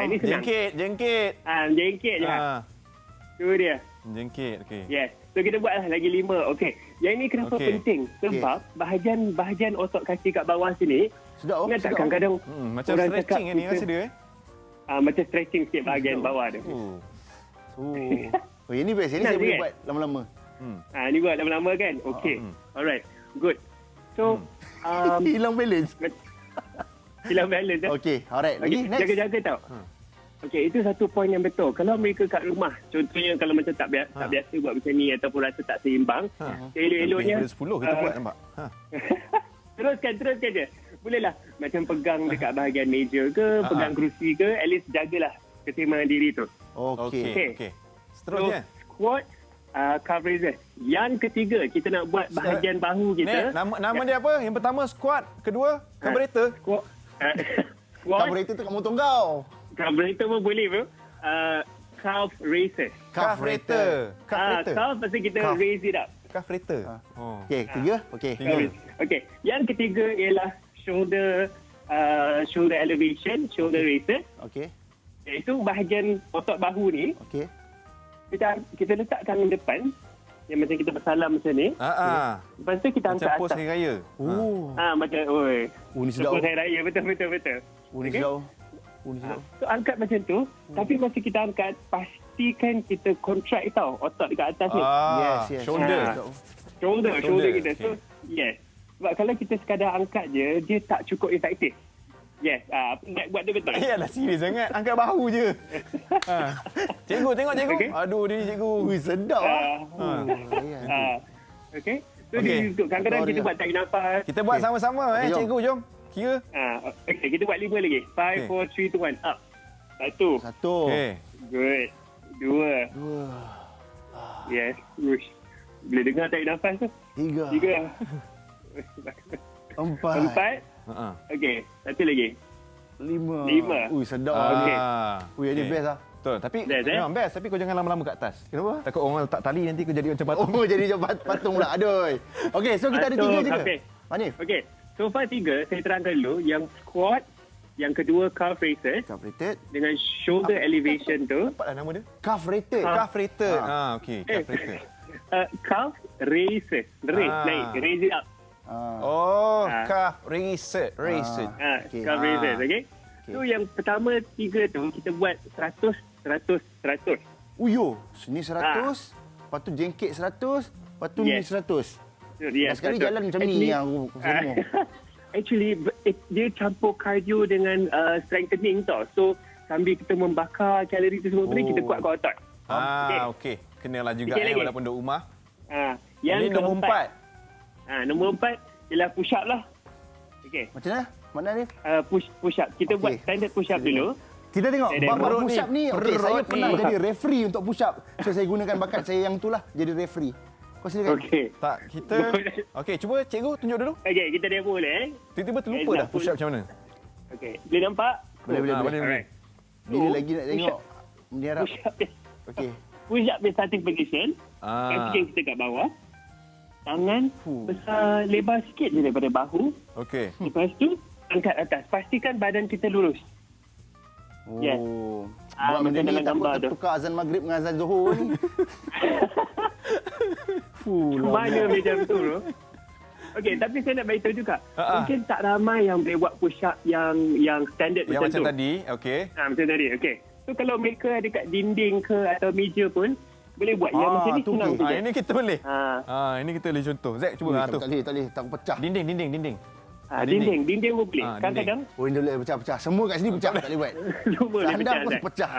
Q: Ini senang.
C: Jengkit.
Q: Jengkit je. Tu dia.
C: Jengkit, okey.
Q: Yes. So, kita buat lagi 5. Okey. Yang ini kenapa penting? Sebab bahagian otot kaki kat bawah sini, ingat tak kadang-kadang
C: macam stretching ni rasa dia
Q: macam stretching sikit bahagian bawah tu.
B: Ini best. Ini saya boleh buat lama-lama.
Q: Ini buat lama-lama kan? Okey. Alright. Good. So,
B: hilang balance.
Q: Hilang balance.
B: Okey. Alright. Lagi next.
Q: Jaga-jaga tau. Okey, itu satu poin yang betul. Kalau mereka kat rumah, contohnya kalau macam tak biasa buat macam ni ataupun rasa tak seimbang, elok-eloknya
C: 10 kita buat nampak.
Q: Teruskan je. Bolehlah macam pegang dekat bahagian meja ke, pegang kerusi ke, at least jagalah keseimbangan diri tu.
B: Okey.
C: Seterusnya.
Q: So, squat, calf raises. Yang ketiga, kita nak buat bahagian bahu kita.
C: Nama dia apa? Yang pertama squat, kedua carburetor.
Q: Squat.
B: Carburetor tu kat motor kau.
Q: Carburetor pun boleh bro. Calf raises.
C: Carburetor.
Q: Calf pasti kita raise it up.
C: Carburetor.
B: Okey, tiga.
Q: Okey. Yang ketiga ialah shoulder elevation, shoulder raises.
B: Okey.
Q: Iaitu bahagian otot bahu ni.
B: Okey.
Q: Kita letak tangan depan. Yang macam kita bersalam macam ni. Lepas tu kita angkat atas.
C: Macam pos hari raya.
Q: Macam,
B: ni sedap.
Q: Pos hari raya, betul.
B: Ni sedap.
Q: So angkat macam tu. Tapi masa kita angkat, pastikan kita contract tau otot dekat atas ni.
B: Yes.
Q: Shoulder kita. So, yes. Sebab kalau kita sekadar angkat je, dia tak cukup efektif. Yes. Buat dia betul.
C: Yalah, serius sangat. Angkat bahu je. Cikgu, tengok cikgu. Okay. Aduh, dia ni cikgu.
B: Sedap
Q: Okey. So, dia duduk. Kadang-kadang kita buat tarik nafas.
C: Kita buat sama-sama, cikgu. Jom. Kira.
Q: Okey, kita buat 5 lagi. 5, 4, 3, 2, 1. Up. 1.
C: Okey.
Q: Good. 2. Yes. Rush. Boleh dengar tarik nafas tu? 3. 4. Okey, satu lagi. 5.
B: Sedap.
Q: Okey.
B: Ini best lah.
C: Betul. Tapi memang best. Tapi kau jangan lama-lama kat atas.
B: Kenapa?
C: Takut orang letak tali nanti kau jadi macam patung.
B: Jadi macam patung pula. Aduh. Okey, so kita ada 3 je ke? Manif?
Q: Okey. So far 3, saya terangkan dulu. Yang squat, yang kedua calf raises.
B: Calf rated.
Q: Dengan shoulder elevation tu.
C: Nampaklah nama dia.
B: Calf rated.
C: Calf rated. Okey, calf rated.
Q: Calf raises. Naik. Raise it up.
C: Calf raises.
Q: Calf raises, okey? So yang pertama 3 tu, kita buat 100.
B: Uyo, sini 100. Lepas lepas tu jengkit 100, lepas tu ni 100.
Q: Yes,
B: sekali
Q: betul.
B: jalan macam ni
Q: Actually,
B: yang aku semua.
Q: Actually, dia campur cardio dengan strengthening tau. So, sambil kita membakar kalori tu semua, kita kuatkan otot.
C: Okey. Kenalah juga
Q: Sikit lagi.
C: walaupun duduk rumah.
Q: Yang
C: Ini nombor 4.
Q: Nombor 4 ialah push up lah. Okey.
B: Macam mana? Mana ni?
Q: Push up. Kita buat standard push up dulu.
B: Kita tengok bab push up ni. Okey, saya
C: perut
B: pernah
C: ni.
B: jadi referee untuk push up. So saya gunakan bakat saya yang itulah jadi referee. Kau silakan.
Q: Okey.
C: Tak, kita... Okey, cuba cikgu tunjuk dulu.
Q: Okey, kita demo boleh.
C: Tiba-tiba terlupa dah push up macam mana.
Q: Okey, boleh nampak?
B: Boleh.
Q: Alright.
B: Bila lagi nak tengok? Meniarap.
Q: Push up dia.
B: Okey.
Q: Push up dia starting position. Kaki kita kat bawah. Tangan besar lebar sikit je daripada bahu.
C: Okey.
Q: Lepas tu angkat atas. Pastikan badan kita lurus. Yes.
B: Buat benda ni
Q: dalam
B: takut
Q: gambar tu.
B: tertukar azan maghrib dengan azan zuhur ni.
Q: Mana macam tu bro? Okey, tapi saya nak beritahu juga. Mungkin tak ramai yang boleh buat push up yang standard
C: Yang macam
Q: tu.
C: tadi, okey.
Q: Macam tadi, okey. So kalau mereka ada kat dinding ke atau meja pun, boleh buat yang macam ni senang saja.
C: Ini kita boleh. Ini kita boleh contoh. Zack cuba tu.
B: Tak boleh, takut pecah.
C: Dinding.
Q: Dinding pun boleh. Kadang-kadang.
B: Oh, ini boleh pecah-pecah. Semua kat sini pecah, tak boleh buat.
Q: Semua boleh
B: Sandal pun
Q: Zack.
B: pecah.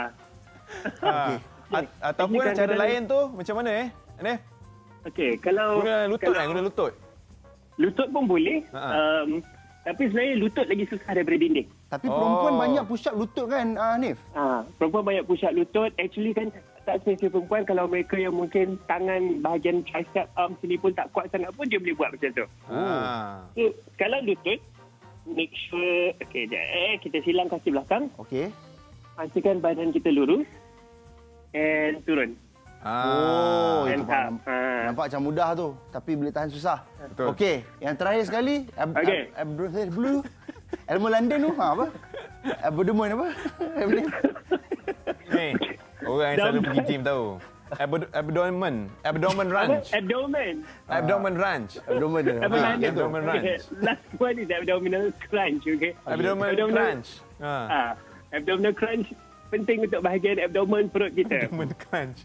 C: Ataupun
Q: Ini
C: cara
Q: kadang-kadang-
C: lain tu macam mana Hanif?
Q: Okey, kalau
C: Guna lutut kan? Guna lutut.
Q: Lutut pun boleh. Tapi sebenarnya lutut lagi susah daripada dinding.
B: Tapi perempuan banyak push up lutut kan, Hanif?
Q: Perempuan banyak push up lutut. Actually kan tak semestinya perempuan. Kalau mereka yang mungkin tangan bahagian tricep arm sini pun tak kuat sangat pun dia boleh buat macam tu. So, kalau lutut, make sure, kita silang kaki belakang.
B: Okey.
Q: Pastikan badan kita lurus. And turun.
B: Itu nampak macam mudah tu, tapi boleh tahan susah.
C: Betul.
B: Okey, yang terakhir sekali, blue. Elmo London tu, apa? Abdomen apa?
C: Ni, orang yang selalu pergi gym tahu. Abdomen range.
Q: Abdomen
C: range.
Q: Abdomen range. Last one is abdominal crunch, okay?
C: Abdomen crunch.
Q: Abdominal crunch penting untuk bahagian abdomen perut kita.
C: Abdomen crunch.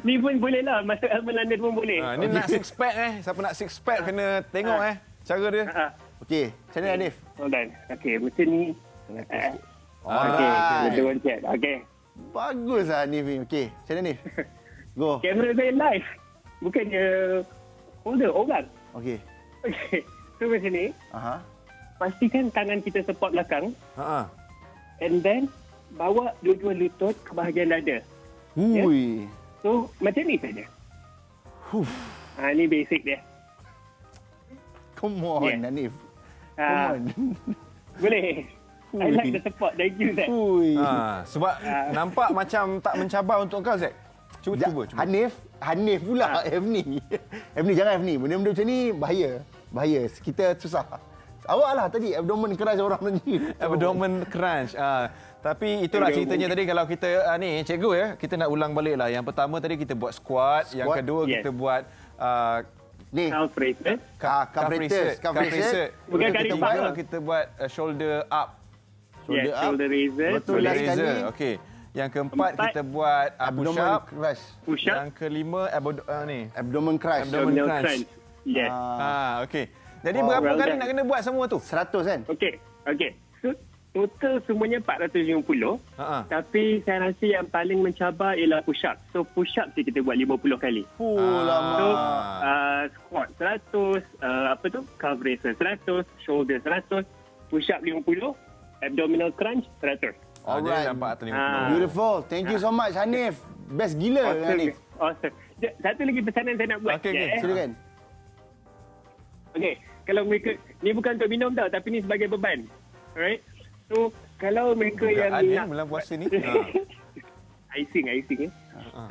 Q: Ni pun boleh lah, masuk Elmo London pun boleh.
C: Ni nak six pack Siapa nak six pack kena tengok cara dia.
B: Okey, macam mana Hanif?
Q: Hold on. Okey, macam ni. Okey, betul chat. Okey.
B: Bagus lah Hanif ni. Okey, macam mana Hanif? Go.
Q: Kamera saya live. Bukannya holder orang.
B: Okey.
Q: Okey. So macam ni. Pastikan tangan kita support belakang. And then bawa dua-dua lutut ke bahagian dada.
B: Hui.
Q: So macam ni saja. Ni basic dia.
B: Come on, Hanif. Come on.
Q: Boleh. I like the support. Thank you, Zack.
C: Sebab nampak macam tak mencabar untuk kau, Zack. Cuba.
B: Hanif pula F ni. Jangan F ni. Benda-benda macam ni bahaya. Kita susah. Awak lah tadi abdomen crunch orang tadi.
C: Abdomen crunch. Tapi itulah ceritanya tadi kalau kita ni cikgu ya, kita nak ulang balik lah. Yang pertama tadi kita buat squat, yang kedua kita buat
B: ni
Q: calf raises.
B: Calf raises.
Q: Bukan
C: kita buat shoulder up.
Q: Shoulder raiser.
B: Betul lah sekali.
C: Okey. Yang keempat kita buat
B: abdomen crunch.
C: Yang kelima
B: abdomen crunch.
C: Abdomen crunch.
Q: Yes.
C: Okey. Jadi berapa kali nak kena buat semua tu?
B: 100 kan?
Q: Okey. So, total semuanya 450. Tapi saya rasa yang paling mencabar ialah push up. So push up kita buat 50 kali.
B: Lama.
Q: So squat 100, calf raiser 100, shoulder 100, push up 50, abdominal crunch 100.
B: Alright.
C: Nampak 50.
B: Beautiful. Thank you so much Hanif. Best gila Hanif.
Q: Awesome. Satu lagi pesanan saya nak buat.
B: Okey, silakan.
Q: Okey, kalau mereka ni bukan untuk minum tau, tapi ni sebagai beban. Alright. So, kalau mereka yang
C: nak bulan puasa ni.
Q: icing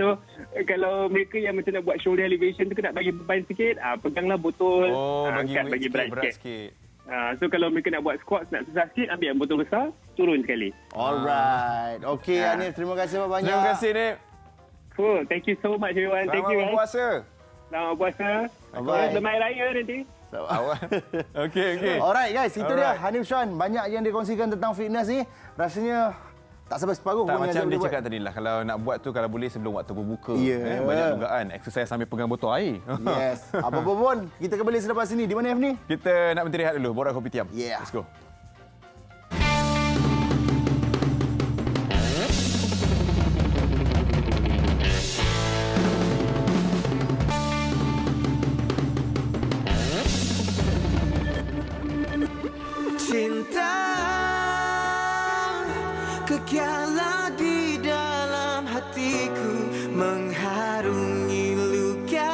Q: So, kalau mereka yang macam nak buat shoulder elevation tu nak bagi beban sikit, peganglah botol, angkat bagi berat sikit. So, kalau mereka nak buat squat nak susah sikit, ambil yang botol besar, turun sekali.
B: Alright. Okey Hanif, terima kasih banyak.
C: Terima kasih Nip.
Q: Cool. Thank you so much everyone. Thank you guys. Selamat puasa. Selamat Raya nanti.
C: Okey.
B: Alright guys, itu dia Hanif Shuan. Banyak yang dia kongsikan tentang fitness ni. Rasanya Tak sampai separuh
C: Tak
B: pun yang
C: macam
B: saya
C: dia
B: boleh
C: cakap tadi lah. Kalau nak buat tu, kalau boleh sebelum waktu berbuka.
B: Ya.
C: Banyak dugaan. Exercise sambil pegang botol air.
B: Yes. Apa-apa pun, kita kembali selepas ini. Di mana F ni?
C: Kita nak berhenti rehat dulu. Borak Kopitiam.
B: Yeah.
C: Let's go.
D: Cinta kekalah di dalam hatiku, mengharungi luka,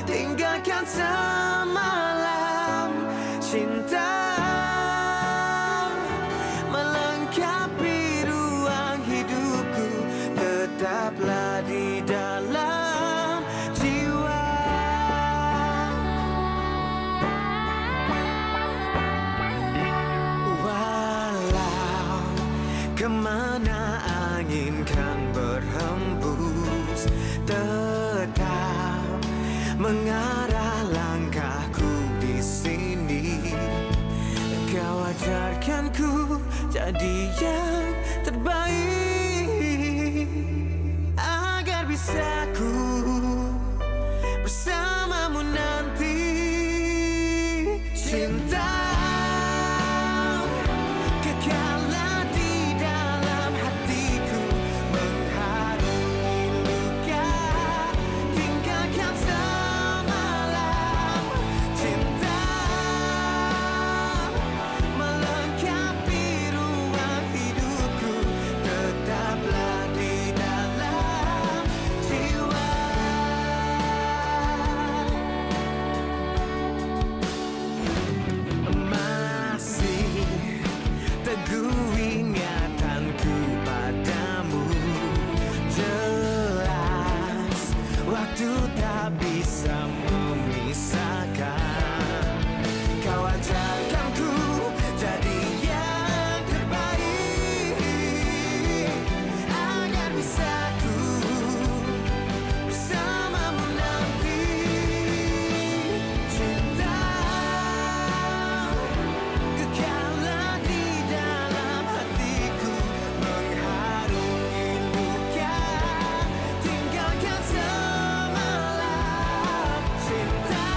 D: tinggalkan semalam. Cinta melengkapi ruang hidupku, tetaplah di dalam jiwa. Walau kemana angin kan berhembus, tetap mengarah langkahku di sini. Kau ajarkan ku jadi yang terbaik, agar bisa ku bersamamu nanti. Cinta kekalah di dalam hatiku, mengharungi luka, tinggalkan semalam. Cinta melengkapi ruang hidupku, tetaplah di dalam jiwa. Masih teguh ingatanku padamu, jelas waktu tak bisa memisahkan. Kau ajarkan ku jadi yang terbaik, agar bisa ku bersamamu nanti. Cinta kekalah di dalam hatiku, mengharungi luka, tinggalkan semalam. Cinta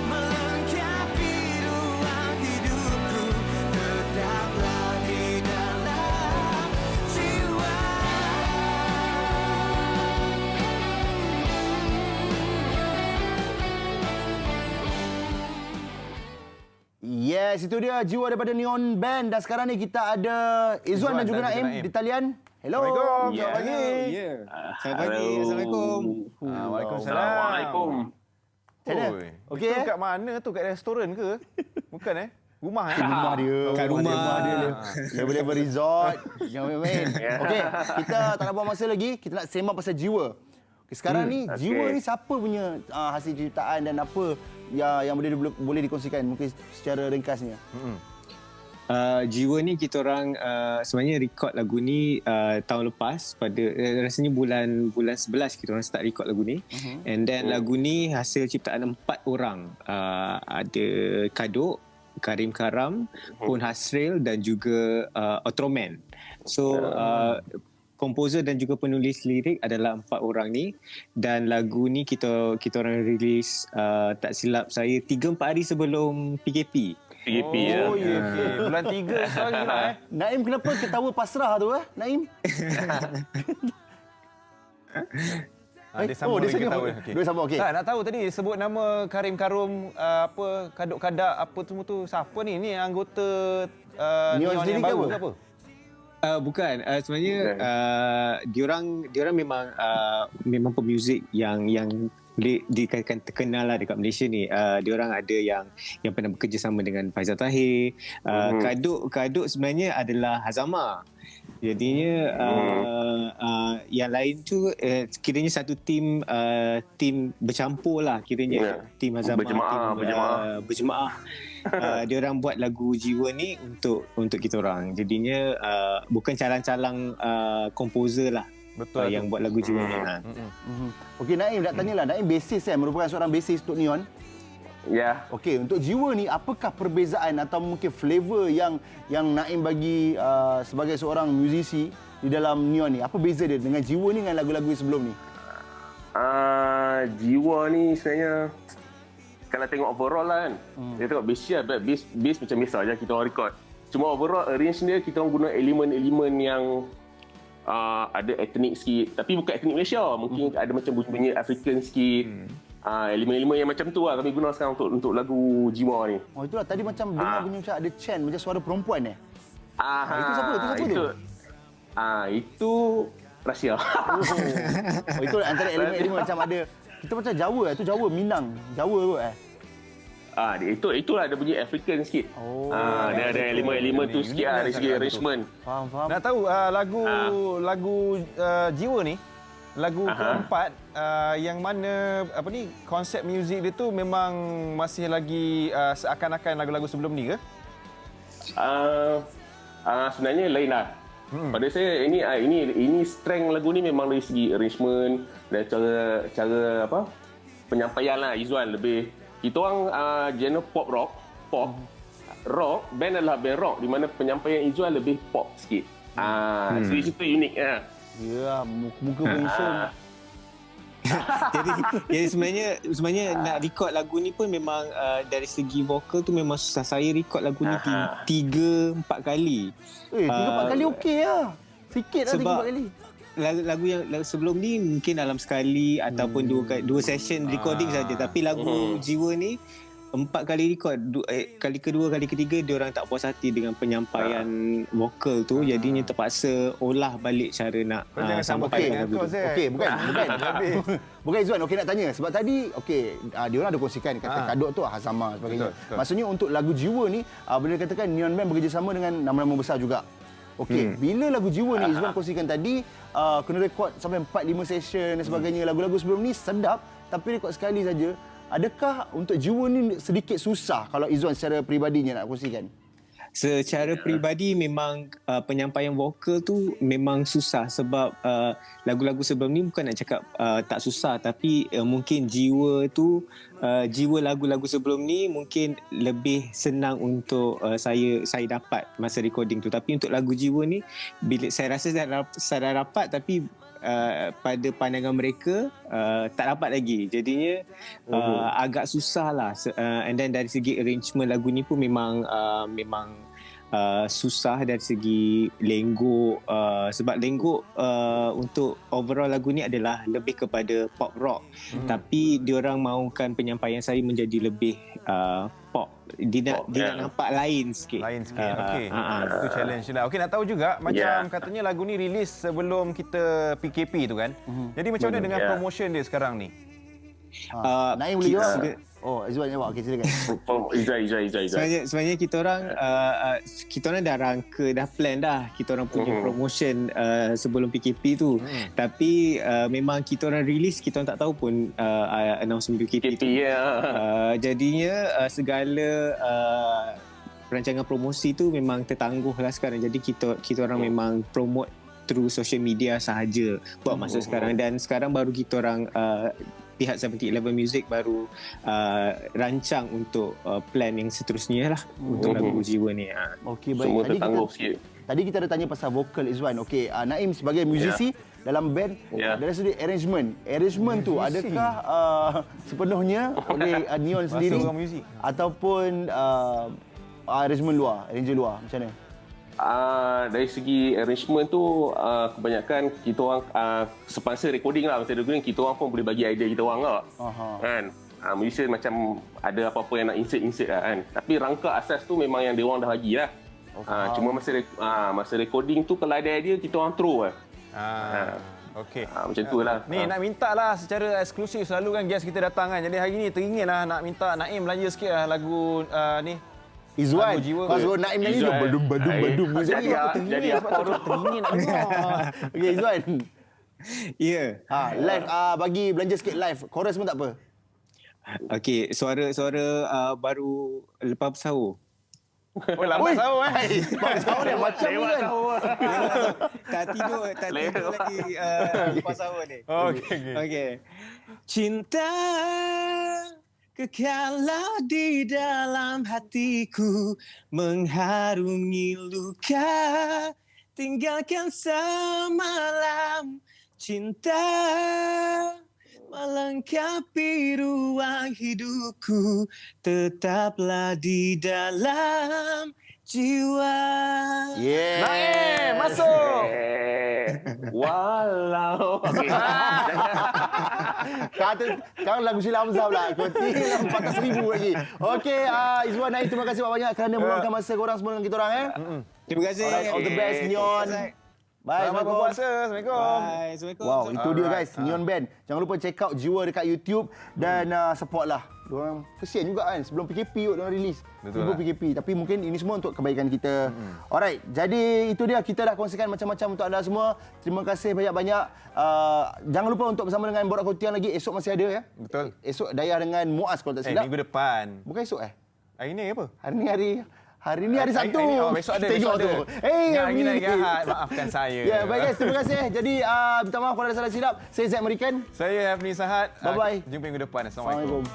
D: melengkapi ruang hidupku, tetaplah di dalam jiwa.
B: Yes, itu dia jiwa daripada Neon Band. Dan sekarang ni kita ada Izzuan dan juga Naim di talian. Hello.
C: Assalamualaikum.
B: Selamat pagi.
R: Selamat pagi. Assalamualaikum.
C: Waalaikumsalam.
R: Assalamualaikum.
B: Macam mana?
C: Oi,
B: Okey,
C: itu kat mana tu? Kat restoran ke? Bukan Rumah
B: Rumah dia.
R: Kat rumah
B: dia. Level-level resort. Jangan main-main. Okey, kita tak nak buang masa lagi. Kita nak sembang pasal jiwa. Okay, sekarang ni, jiwa ni siapa punya hasil ciptaan dan apa yang boleh dikongsikan mungkin secara ringkasnya?
R: Jiwa ni kita orang sebenarnya record lagu ni tahun lepas pada rasanya bulan 11 kita orang start record lagu ni. And then lagu ni hasil ciptaan 4 orang. Ada Kaduk, Karim Karam, Pun Hasril dan juga Ultraman. So komposer dan juga penulis lirik adalah 4 orang ni, dan lagu ni kita orang release tak silap saya 3-4 hari sebelum PKP.
B: Oh, ya. Bulan 3 sekarang pula. Naim kenapa ketawa pasrah tu Naim?
C: Dia sambung lagi ketawa.
B: Dia sambung, okey.
C: Tak, nak tahu tadi sebut nama Karim Karum, apa Kaduk-Kadak apa semua tu, siapa ni? Ni anggota
B: Neon
C: yang baru ke apa?
R: Bukan, sebenarnya diorang memang pemuzik yang dikatakan terkenal lah dekat Malaysia ni. Diorang ada yang pernah bekerja sama dengan Faizal Tahir. Kaduk sebenarnya adalah Hazama. Jadinya yang lain tu kiranya satu tim bercampur lah kiranya. Tim Hazama, berjemaah. Diorang buat lagu Jiwa ni untuk kita orang. Jadinya bukan calang-calang komposer lah.
C: Betul
R: yang buat lagu Jiwa ni.
B: Okey, Naim nak tanyalah. Naim basis merupakan seorang basis untuk Neon.
H: Ya.
B: Okey, untuk jiwa ni apakah perbezaan atau mungkin flavor yang Naim bagi sebagai seorang musisi di dalam Neon ni? Apa beza dia dengan jiwa ni dengan lagu-lagu sebelum ni?
S: Jiwa ni sebenarnya kalau tengok overall lah kan. Kita tengok bass macam biasa je kita orang record. Cuma overall arrange dia kita orang guna elemen-elemen yang ada etnik sikit. Tapi bukan etnik Malaysia. Mungkin ada macam bunyi African sikit. Elemen-elemen yang macam tu lah kami guna sekarang untuk lagu Jiwa ni.
B: Oh itulah tadi macam dengar bunyi macam ada chant macam suara perempuan itu siapa?
S: Itu rahsia.
B: Itu antara elemen-elemen macam ada kita macam Jawa tu Jawa Minang Jawa kot
S: Itulah ada bunyi African sikit. Dia ada elemen-elemen tu sikit dari segi arrangement.
B: Faham.
C: Nak tahu lagu Jiwa ni lagu keempat yang mana konsep muzik dia tu memang masih lagi seakan-akan lagu-lagu sebelum ni ke?
S: Sebenarnya lain lah. Pada saya ini strength lagu ni memang dari segi arrangement dan cara penyampaian lah Izwan lebih kita orang genre pop rock band adalah band rock di mana penyampaian Izwan lebih pop sikit. So itu unik lah.
B: Ya, muka berisum.
R: jadi sebenarnya nak record lagu ni pun memang dari segi vokal tu memang susah. Saya record lagu ni 3-4 kali.
B: 3-4 kali okey lah. Sikit lah 3-4 kali.
R: Lagu yang sebelum ni mungkin dalam sekali ataupun dua session recording saja. Tapi lagu Jiwa ni 4 kali record. Kali kedua, kali ketiga dia orang tak puas hati dengan penyampaian vokal tu. Jadinya terpaksa olah balik cara nak sampaikan lagu tu.
B: Okey, bukan Izwan. Okey nak tanya sebab tadi dia orang ada kongsikan kata kaduk tu Hazama sebagainya. Betul. Maksudnya untuk lagu Jiwa ni boleh katakan Neon Band bekerjasama dengan nama-nama besar juga. Okey, bila lagu Jiwa ni Izwan kongsikan tadi kena rekod sampai 4-5 session dan sebagainya. Lagu-lagu sebelum ni sedap tapi rekod sekali saja. Adakah untuk Jiwa ni sedikit susah kalau Izwan secara peribadinya nak kongsikan?
R: Secara peribadi memang penyampaian vokal tu memang susah sebab lagu-lagu sebelum ni bukan nak cakap tak susah tapi mungkin jiwa lagu-lagu sebelum ni mungkin lebih senang untuk saya dapat masa recording tu. Tapi untuk lagu Jiwa ni bila saya rasa saya dah dapat tapi pada pandangan mereka tak dapat lagi. Jadinya agak susah lah. And then dari segi arrangement lagu ni pun memang susah dari segi lenggok sebab lenggok untuk overall lagu ni adalah lebih kepada pop rock. Tapi diorang mahukan penyampaian saya menjadi lebih pop. Dia nak nampak lain sikit.
C: Okey. Itu challenge lah. Okey, nak tahu juga macam katanya lagu ni rilis sebelum kita PKP tu kan. Jadi macam mana dengan promotion dia sekarang ni?
B: Naim boleh jawab. Izwan jawab. Okey, silakan.
S: Izwan.
R: Sebenarnya kita orang dah plan dah kita orang punya promotion sebelum PKP tu. Tapi memang kita orang release kita orang tak tahu pun announcement PKP tu. Jadinya segala perancangan promosi tu memang tertangguh lah sekarang. Jadi kita orang memang promote through social media sahaja buat masa sekarang. Dan sekarang baru kita orang pihak 7011 Music baru rancang untuk plan yang seterusnya lah untuk lagu Jiwa ni.
B: Okey, baik. Tadi kita ada tanya pasal vokal Izwan. Okey, Naim sebagai musisi dalam band dari segi arrangement tu adakah sepenuhnya oleh Neon sendiri ataupun arranger luar macam mana?
S: Dari segi arrangement tu kebanyakan kita orang sponsor recording lah masa recording kita orang pun boleh bagi idea kita orang lah kan. Musician macam ada apa-apa yang nak insert lah kan. Tapi rangka asas tu memang yang dia orang dah bagi lah. Cuma masa recording tu kalau ada idea kita orang throw lah.
C: Okey.
S: Macam tu lah.
C: Ni nak minta lah secara eksklusif selalu kan guest kita datang kan. Jadi hari ni teringin lah nak minta Naim belanja sikit lah lagu ni.
B: Izwan, kalau Naim nyanyi tu badum.
S: Jadi apa tu?
B: Teringin nak dengar. Okey Izwan.
R: Ya.
B: Live bagi belanja sikit live. Chorus pun tak apa.
R: Okey, suara baru lepas sahur.
C: Lambat sahur
B: Lepas sahur dia macam ni kan.
R: Tak tidur lagi lepas sahur ni.
C: Okey.
R: Cinta Kekallah di dalam hatiku, mengharungi luka, tinggalkan semalam cinta, melengkapi ruang hidupku, tetaplah di dalam jiwa.
B: Yeah.
C: Naik, masuk.
S: Walau.
B: Kau lagu Sheila Hamzah pula. Kau tinggal 400,000 lagi. Okey, Izwan, Naif, terima kasih banyak kerana meluangkan masa korang semua dengan kita orang.
R: Terima kasih.
B: Alright, all the best, Neon. Bye,
C: Selamat berpuasa. Assalamualaikum.
R: Bye. Assalamualaikum.
B: Wow, itu dia guys, Neon Band. Jangan lupa check out Jiwa dekat YouTube dan support lah. Diorang kesian juga kan sebelum PKP kot diorang release.
C: Betul
B: Sebelum
C: lah.
B: PKP. Tapi mungkin ini semua untuk kebaikan kita. Alright, jadi itu dia. Kita dah kongsikan macam-macam untuk anda semua. Terima kasih banyak-banyak. Jangan lupa untuk bersama dengan Borak Kopi Tiam lagi. Esok masih ada ya.
C: Betul.
B: Esok Dayah dengan Muaz kalau tak silap.
C: Minggu depan.
B: Bukan esok
C: Hari ni apa?
B: Hari ni hari Sabtu.
C: Besok ada.
B: Tengok
C: Besok ada.
B: tu.
C: Hari ni hari Ahad. Maafkan saya.
B: Ya, baik guys. Terima kasih. Jadi, minta maaf kalau ada salah silap. Saya Zaid American.
C: Saya Hafni Sahat.
B: Bye-bye.
C: Jumpa minggu depan. Assalamualaikum.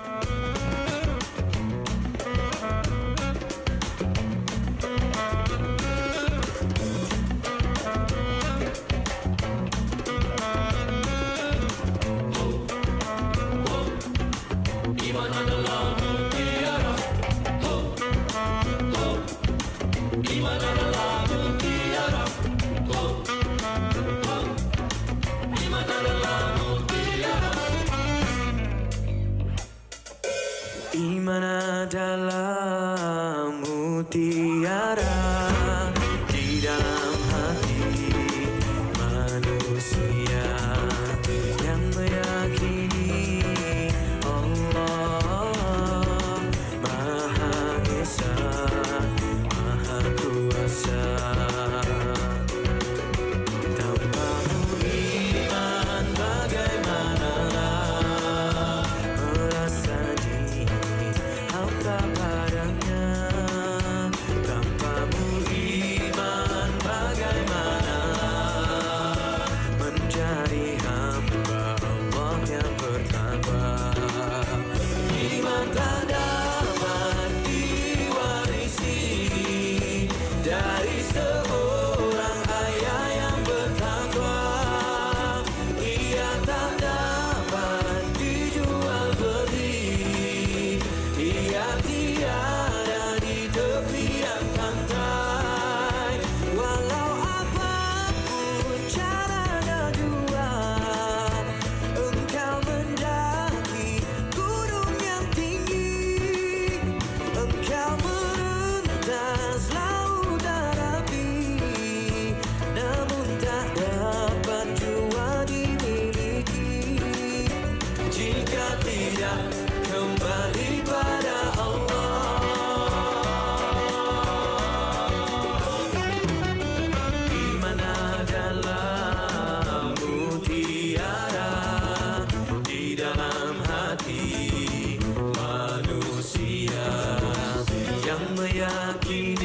D: Iman adalah mutiara di dalam hati manusia yang meyakini Allah Maha Esa, Maha Kuasa. Tanpamu iman bagaimanalah merasa hamba padanya, tanpamu iman bagaimana menjadi hamba Allah yang bertakwa. Iman tak dapat diwarisi dari seorang ayah yang bertakwa. Ia tak dapat dijual beli. Ia tiada di tepian pantai. Walau apapun caranya jua, engkau mendaki gunung yang tinggi. Engkau merentas lautan api, namun tak dapat jua dimiliki jika tidak kembali pada Allah. Iman adalah mutiara di dalam hati manusia yang meyakini